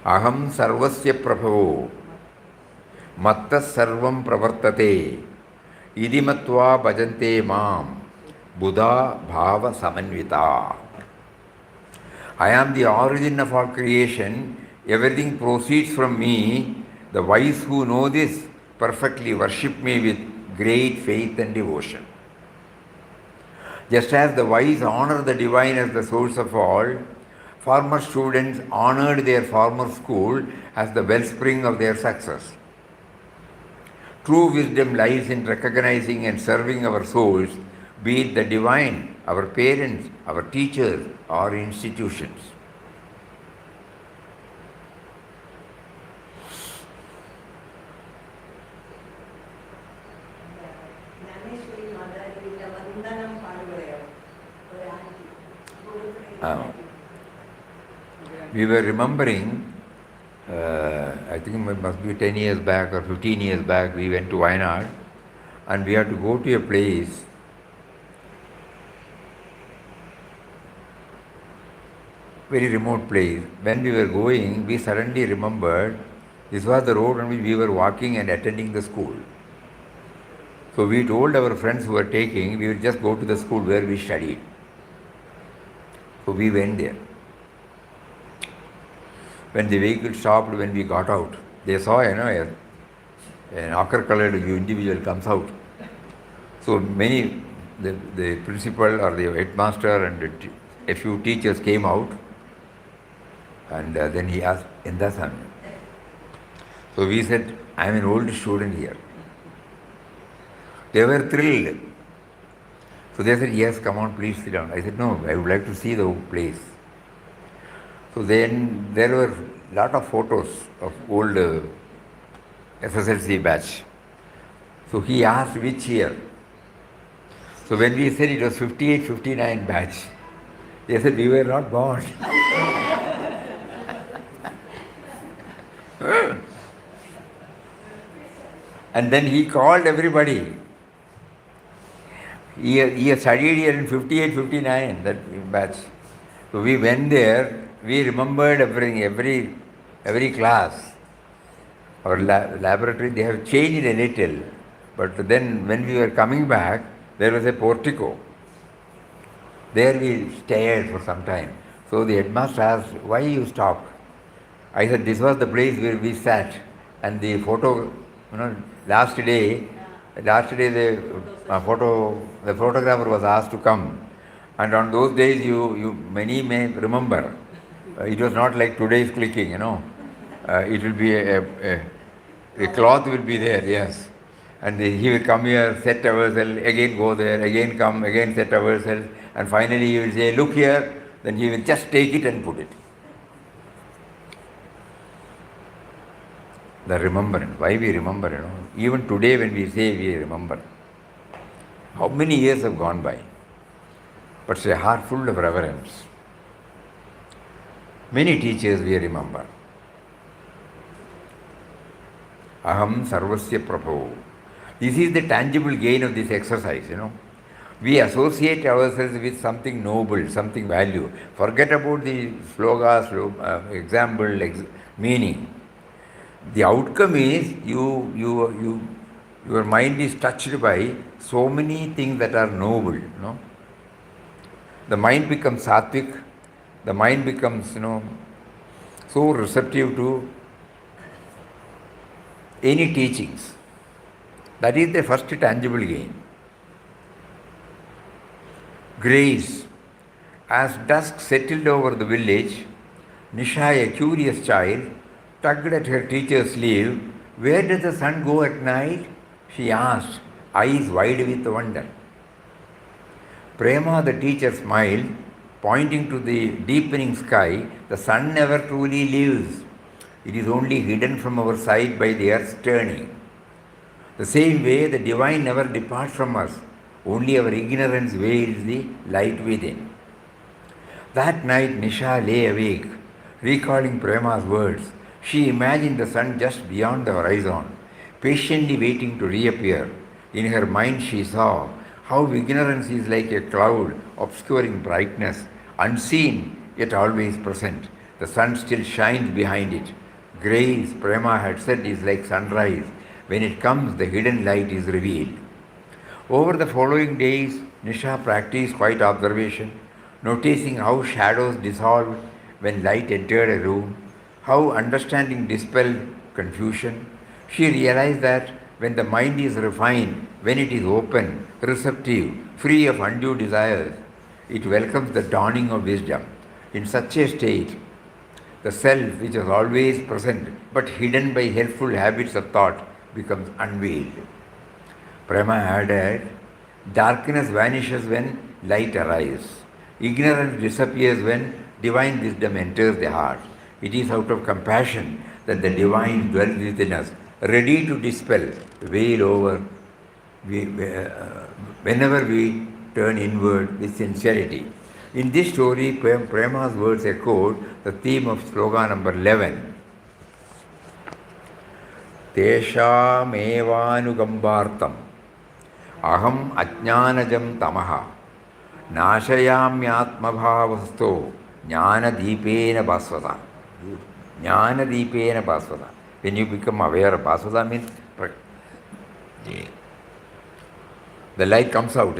Aham sarvasya prabhavo mattas sarvam pravartate idimatva bhajante mam buddha bhava samanvita. I am the origin of all creation, everything proceeds from me. The wise who know this perfectly worship me with great faith and devotion. Just as the wise honor the divine as the source of all, former students honored their former school as the wellspring of their success. True wisdom lies in recognizing and serving our souls, be it the divine, our parents, our teachers, or institutions. We were remembering, I think it must be 10 years back or 15 years back, we went to Wayanad and we had to go to a place. Very remote place. When we were going, we suddenly remembered this was the road on which we were walking and attending the school. So we told our friends who were taking, we will just go to the school where we studied. So we went there. When the vehicle stopped, when we got out, they saw, an ochre-colored individual comes out. So the principal or the headmaster and a few teachers came out, and then he asked, "Enda Swami?" So we said, "I am an old student here." They were thrilled. So they said, "Yes, come on, please sit down." I said, "No, I would like to see the place." So then there were a lot of photos of old SSLC batch. So he asked which year. So when we said it was 58, 59 batch, they said we were not born. And then he called everybody. He studied here in 58, 59, that batch. So we went there, we remembered everything, every class. Our laboratory, they have changed a little. But then when we were coming back, there was a portico. There we stayed for some time. So the headmaster asked, "Why you stopped?" I said, "This was the place where we sat." And the photo, last day the photographer was asked to come. And on those days, many may remember, it was not like today's clicking, it will be a cloth will be there, yes. And he will come here, set ourselves, again go there, again come, again set ourselves, and finally he will say, "Look here," then he will just take it and put it. The remembrance, why we remember, even today when we say we remember, how many years have gone by? But it's a heart full of reverence. Many teachers we remember. Aham sarvasya prabho. This is the tangible gain of this exercise, We associate ourselves with something noble, something value. Forget about the slogas, example, meaning. The outcome is your mind is touched by so many things that are noble, The mind becomes sattvic, the mind becomes, so receptive to any teachings. That is the first tangible gain. Grace. As dusk settled over the village, Nisha, a curious child, tugged at her teacher's sleeve. "Where does the sun go at night?" she asked, eyes wide with wonder. Prema, the teacher, smiled, pointing to the deepening sky. "The sun never truly leaves. It is only hidden from our sight by the earth's turning. The same way, the divine never departs from us. Only our ignorance veils the light within." That night, Nisha lay awake, recalling Prema's words. She imagined the sun just beyond the horizon, patiently waiting to reappear. In her mind, she saw how ignorance is like a cloud obscuring brightness, unseen yet always present. The sun still shines behind it. Grace, Prema had said, is like sunrise. When it comes, the hidden light is revealed. Over the following days, Nisha practiced quiet observation, noticing how shadows dissolved when light entered a room, how understanding dispelled confusion. She realized that when the mind is refined, when it is open, receptive, free of undue desires, it welcomes the dawning of wisdom. In such a state, the self, which is always present but hidden by helpful habits of thought, becomes unveiled. Prema added, darkness vanishes when light arrives. Ignorance disappears when divine wisdom enters the heart. It is out of compassion that the divine dwells within us, ready to dispel the veil over whenever we turn inward with sincerity. In this story, Prema's words echoed the theme of slogan number 11. Teshamevanugambartam aham ajnanajam tamaha nashayamyatmabhavasto jnana-deepena bhasvata. Jnana-deepena bhasvata. When you become aware of bhasvata means the light comes out,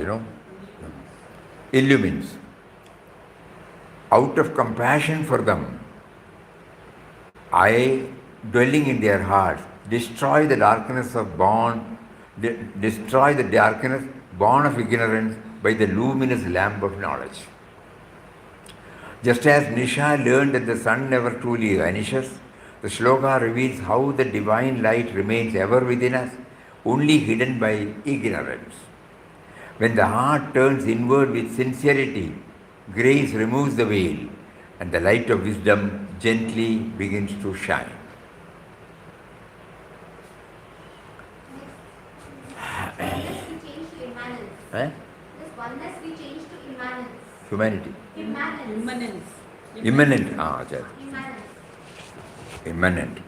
illumines. Out of compassion for them, I, dwelling in their hearts, destroy the darkness of destroy the darkness born of ignorance by the luminous lamp of knowledge. Just as Nisha learned that the sun never truly vanishes, the shloka reveals how the divine light remains ever within us, only hidden by ignorance. When the heart turns inward with sincerity, grace removes the veil and the light of wisdom gently begins to shine. Oneness we change to immanence. Eh? This oneness we change to immanence. Humanity. Immanence. Immanent. Immanence. Immanent.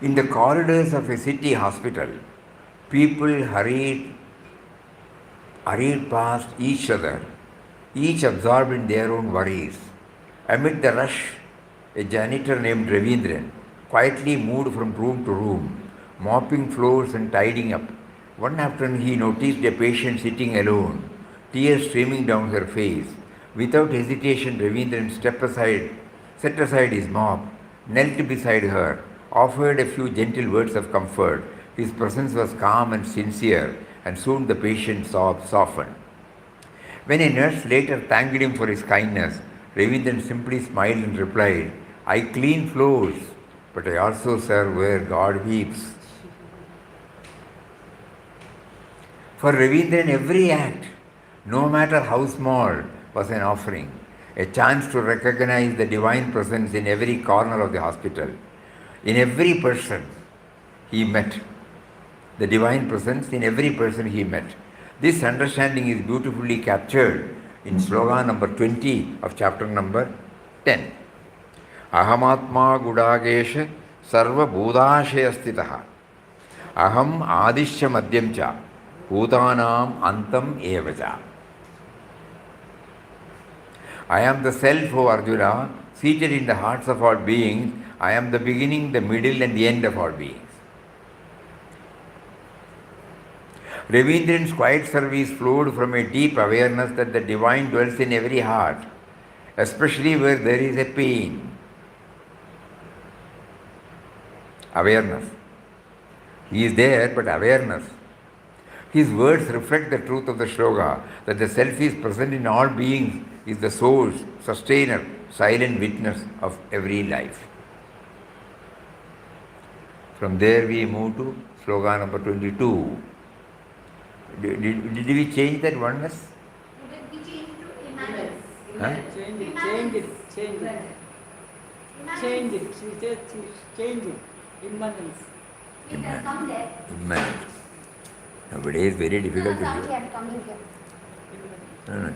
In the corridors of a city hospital, people hurried past each other, each absorbed in their own worries. Amid the rush, a janitor named Ravindran quietly moved from room to room, mopping floors and tidying up. One afternoon he noticed a patient sitting alone, tears streaming down her face. Without hesitation, Ravindran set aside his mop, knelt beside her, offered a few gentle words of comfort. His presence was calm and sincere, and soon the patient's sobs softened. When a nurse later thanked him for his kindness, Ravindran simply smiled and replied, I clean floors, but I also serve where God weeps. For Ravindran, every act, no matter how small, was an offering, a chance to recognize the divine presence in every corner of the hospital. In every person he met, the divine presence in every person he met. This understanding is beautifully captured in slogan number 20 of chapter number 10. Ahamatma gudagesha sarva bhudashayastitaha aham adishya madhyam cha bhutanam antam evacha. I am the self, O Arjuna, seated in the hearts of all beings. I am the beginning, the middle and the end of all beings. Ravindran's quiet service flowed from a deep awareness that the divine dwells in every heart, especially where there is a pain. Awareness. He is there, but awareness. His words reflect the truth of the shloka, that the self is present in all beings, is the source, sustainer, silent witness of every life. From there we move to sloka number 22. Did we change that oneness? We change to immanence. Huh? Change it. She said change it. Immanence. It has come there. Immanent. Nowadays it's very difficult to No, hear. I am coming here. No.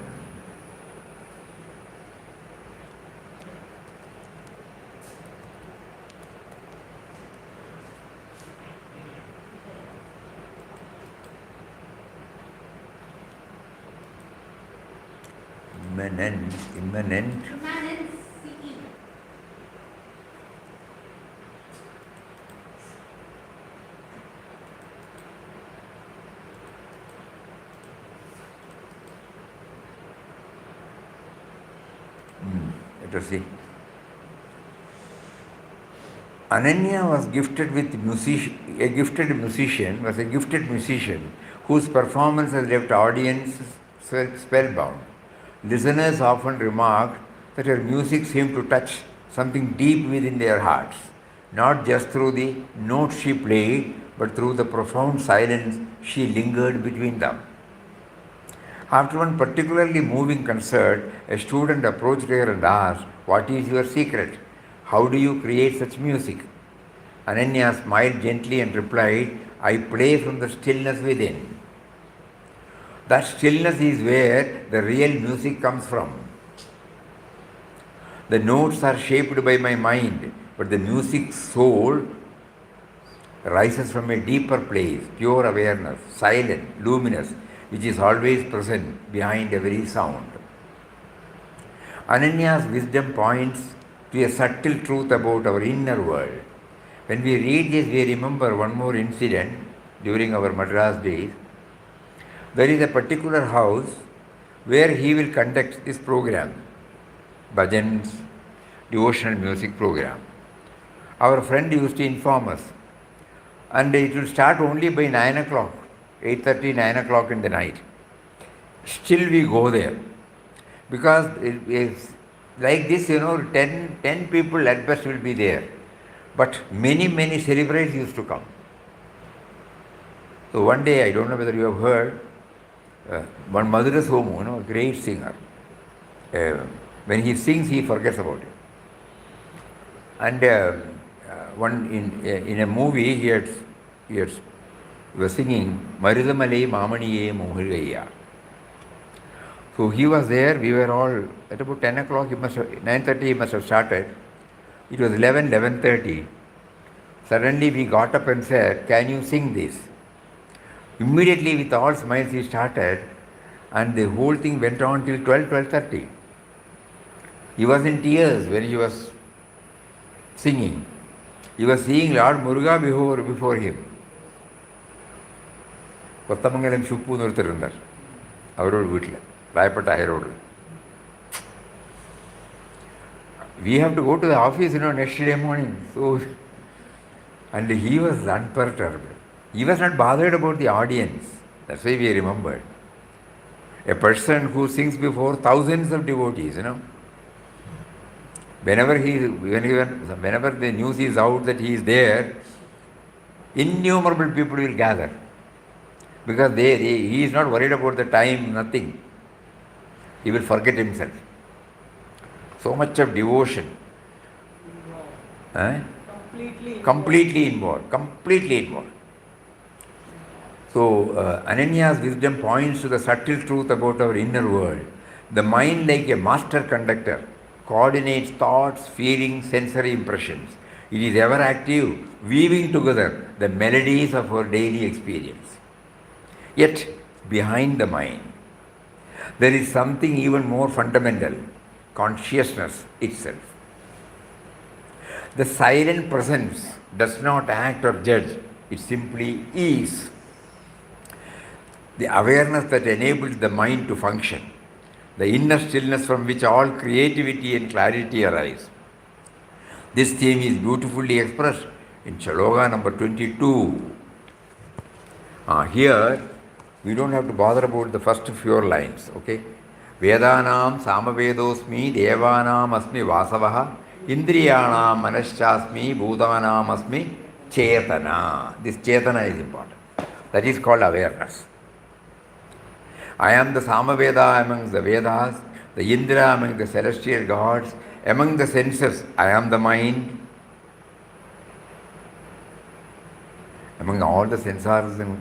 Immanent. Immanence, CE. Let us see. Ananya was gifted with a gifted musician whose performance has left audiences spellbound. Listeners often remarked that her music seemed to touch something deep within their hearts, not just through the notes she played, but through the profound silence she lingered between them. After one particularly moving concert, a student approached her and asked, "What is your secret? How do you create such music?" Ananya smiled gently and replied, "I play from the stillness within." That stillness is where the real music comes from. The notes are shaped by my mind, but the music soul rises from a deeper place, pure awareness, silent, luminous, which is always present behind every sound. Ananya's wisdom points to a subtle truth about our inner world. When we read this, we remember one more incident during our Madras days. There is a particular house where he will conduct this program, bhajans, devotional music program. Our friend used to inform us, and it will start only by 9 o'clock, 8:30, 9 o'clock in the night. Still we go there, because it is like this, 10 people at best will be there, but many celebrities used to come. So one day, I don't know whether you have heard, one Madhura Somu, a great singer, when he sings, he forgets about it. And one in a movie, he was singing Marudamalai Mamaniye Mohiraya. So he was there. We were all at about 10 o'clock. 9:30 he must have started. It was 11:30. Suddenly we got up and said, "Can you sing this?" Immediately, with all smiles, he started, and the whole thing went on till 12:30. He was in tears when he was singing. He was seeing Lord Muruga before him. Kottamangalam Shuppu nu orutharundar. Avarodu veetla. Rayapetta Ayarodu. We have to go to the office, next day morning. So, and he was unperturbed. He was not bothered about the audience. That's why we remembered. A person who sings before thousands of devotees, whenever the news is out that he is there, innumerable people will gather. Because he is not worried about the time, nothing. He will forget himself. So much of devotion. Completely involved. So, Ananya's wisdom points to the subtle truth about our inner world. The mind, like a master conductor, coordinates thoughts, feelings, sensory impressions. It is ever active, weaving together the melodies of our daily experience. Yet, behind the mind, there is something even more fundamental, consciousness itself. The silent presence does not act or judge, it simply is. The awareness that enables the mind to function, the inner stillness from which all creativity and clarity arise. This theme is beautifully expressed in Shloka number 22. Here, we don't have to bother about the first few lines, okay? Vedanam samavedosmi devanam asmi vasavaha indriyanam manaschasmi bhutanam asmi chetana. This chetana is important. That is called awareness. I am the Samaveda among the Vedas, the Indra among the celestial gods, among the senses, I am the mind. Among all the sense organs,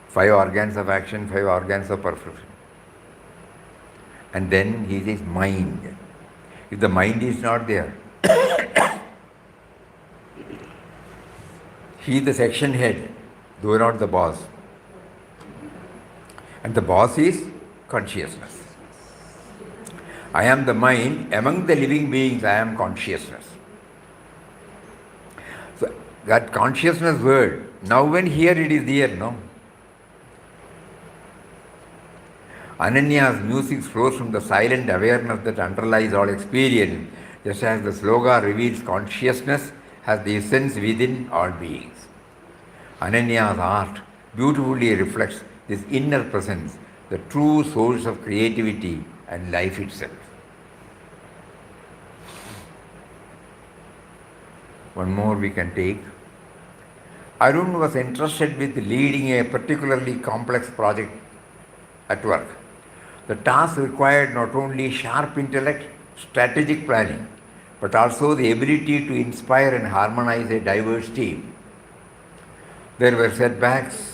5 organs of action, 5 organs of perception. And then he says mind. If the mind is not there, he is the section head, though not the boss. And the boss is consciousness. I am the mind. Among the living beings, I am consciousness. So that consciousness word, now when here it is there, no? Ananya's music flows from the silent awareness that underlies all experience, just as the sloga reveals consciousness has the essence within all beings. Ananya's art beautifully reflects this inner presence, the true source of creativity and life itself. One more we can take. Arun was entrusted with leading a particularly complex project at work. The task required not only sharp intellect, strategic planning, but also the ability to inspire and harmonize a diverse team. There were setbacks,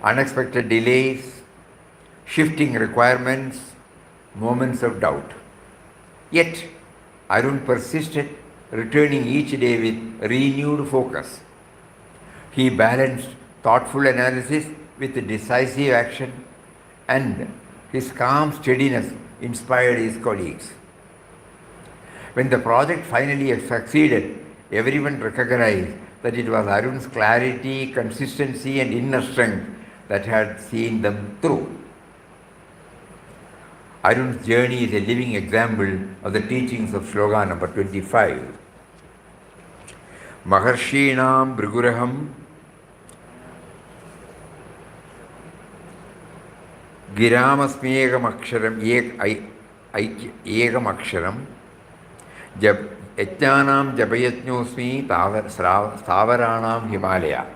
unexpected delays, shifting requirements, moments of doubt. Yet, Arun persisted, returning each day with renewed focus. He balanced thoughtful analysis with decisive action, and his calm steadiness inspired his colleagues. When the project finally succeeded, everyone recognized that it was Arun's clarity, consistency, and inner strength that had seen them through. Arun's journey is a living example of the teachings of slogan number 25. Maharshinam Briguraham Giramasmegam Aksharam Egam Aksharam Yajnanam Jabayatnyosmi Stavaranam Himalaya.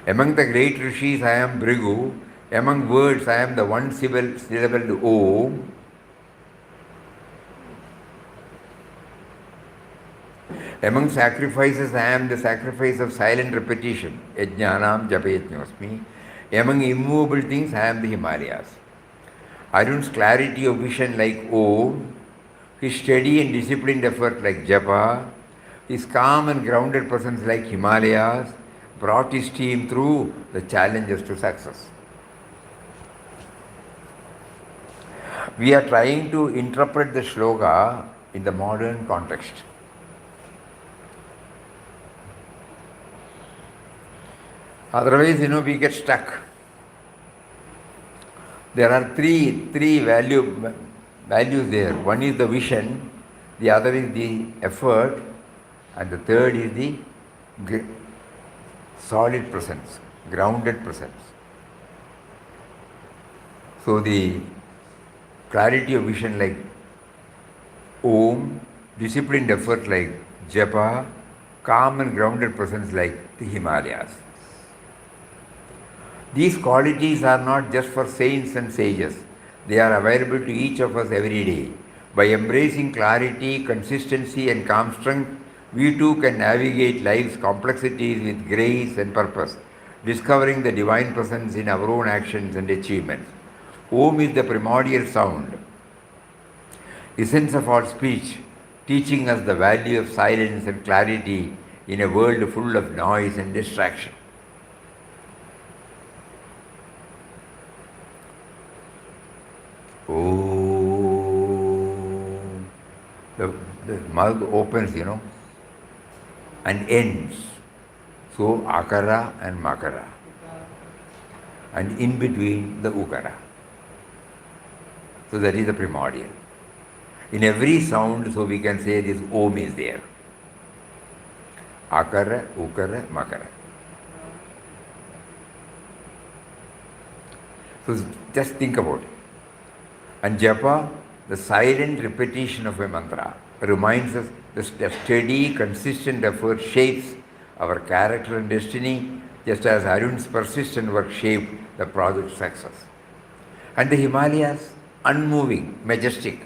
Among the great rishis I am Brigu, among words I am the one syllabled Om. Among sacrifices I am the sacrifice of silent repetition, Yajnanam Japayatnyosmi. Among immovable things I am the Himalayas. Arun's clarity of vision like Om, his steady and disciplined effort like Japa, his calm and grounded presence like Himalayas brought his team through the challenges to success. We are trying to interpret the shloka in the modern context. Otherwise, we get stuck. There are three values there. One is the vision, the other is the effort, and the third is the solid presence, grounded presence. So the clarity of vision like Om, disciplined effort like Japa, calm and grounded presence like the Himalayas. These qualities are not just for saints and sages. They are available to each of us every day. By embracing clarity, consistency and calm strength, we too can navigate life's complexities with grace and purpose, discovering the divine presence in our own actions and achievements. Om is the primordial sound, essence of all speech, teaching us the value of silence and clarity in a world full of noise and distraction. Oh, the mouth opens, and ends. So, akara and makara. And in between, the ukara. So, that is the primordial. In every sound, so we can say this Om is there. Akara, ukara, makara. So, just think about it. And japa, the silent repetition of a mantra, reminds us that steady, consistent effort shapes our character and destiny, just as Arun's persistent work shaped the project's success. And the Himalayas, unmoving, majestic,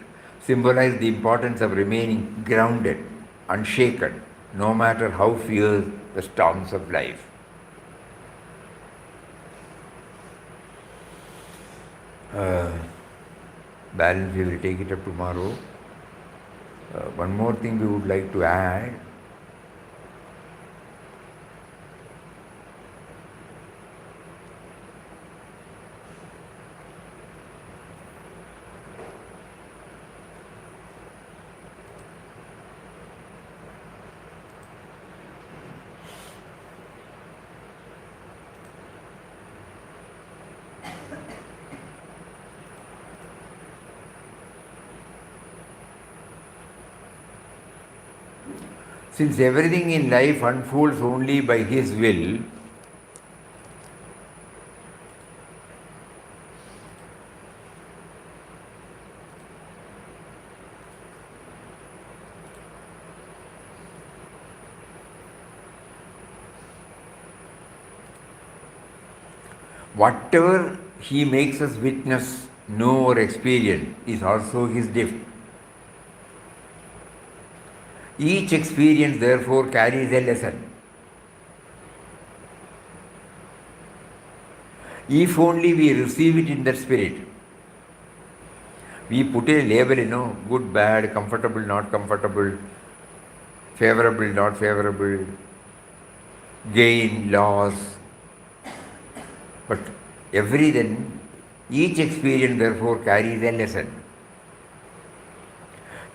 symbolize the importance of remaining grounded, unshaken, no matter how fierce the storms of life. Balance, we will take it up tomorrow. One more thing we would like to add. Since everything in life unfolds only by His will, whatever He makes us witness, know or experience is also His gift. Each experience therefore carries a lesson. If only we receive it in that spirit, We put a label, good, bad, comfortable, not comfortable, favorable, not favorable, gain, loss. But each experience therefore carries a lesson.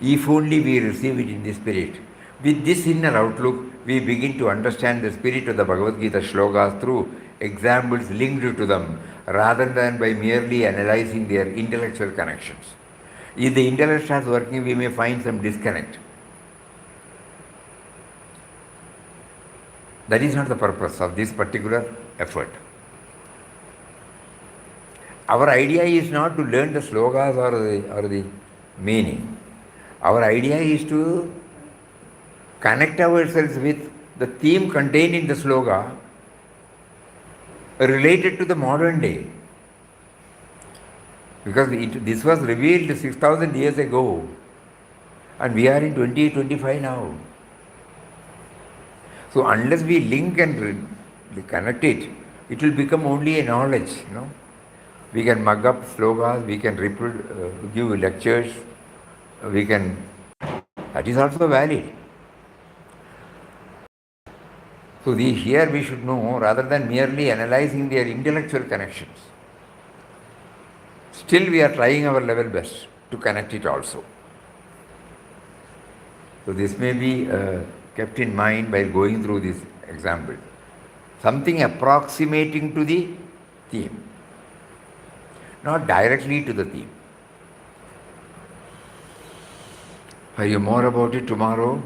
If only we receive it in the spirit. With this inner outlook, we begin to understand the spirit of the Bhagavad Gita shlokas through examples linked to them, rather than by merely analyzing their intellectual connections. If the intellect starts working, we may find some disconnect. That is not the purpose of this particular effort. Our idea is not to learn the slogas or the meaning. Our idea is to connect ourselves with the theme contained in the sloga related to the modern day. Because this was revealed 6,000 years ago and we are in 2025 now. So unless we link and connect it, it will become only a knowledge. We can mug up slogas, we can give lectures, that is also valid. So here we should know, rather than merely analyzing their intellectual connections, still we are trying our level best to connect it also. So this may be kept in mind while going through this example. Something approximating to the theme, not directly to the theme. Hari more about it tomorrow.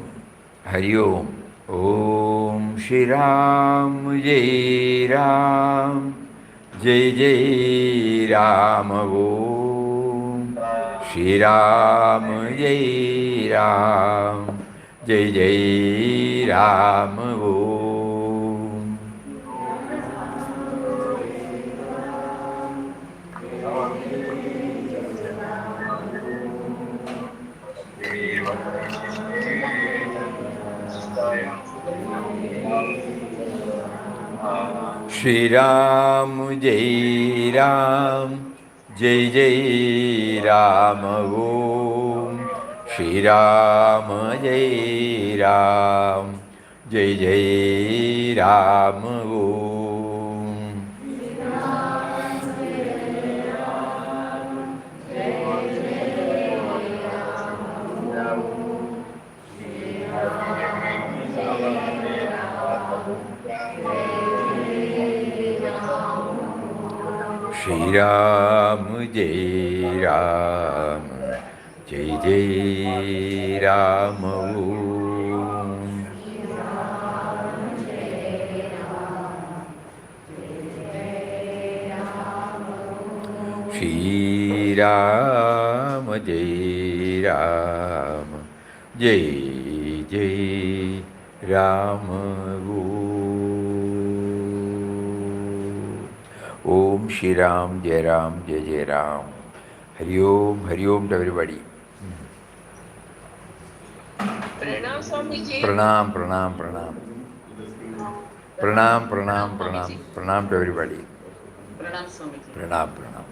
Hari Om. Om Shri Ram Jai Ram Jai Jai Ram Om Shri Ram Jai Ram Jai Jai Ram Om. Shri Ram Jai Ram Jai Jai Ram Om Shri Ram Jai Ram Jai Jai Ram Om. Shri Ram Jai Ram Jai Jai Ram Om. Shri Ram Jai Ram Jai Jai Ram Om. Om Shri Ram Jai Ram Jai Jai Ram. Hari Om to everybody. Pranam Swamiji. Pranam, pranam, pranam. Pranam, pranam, pranam. Pranam to everybody. Pranam Swamiji. Pranam, pranam.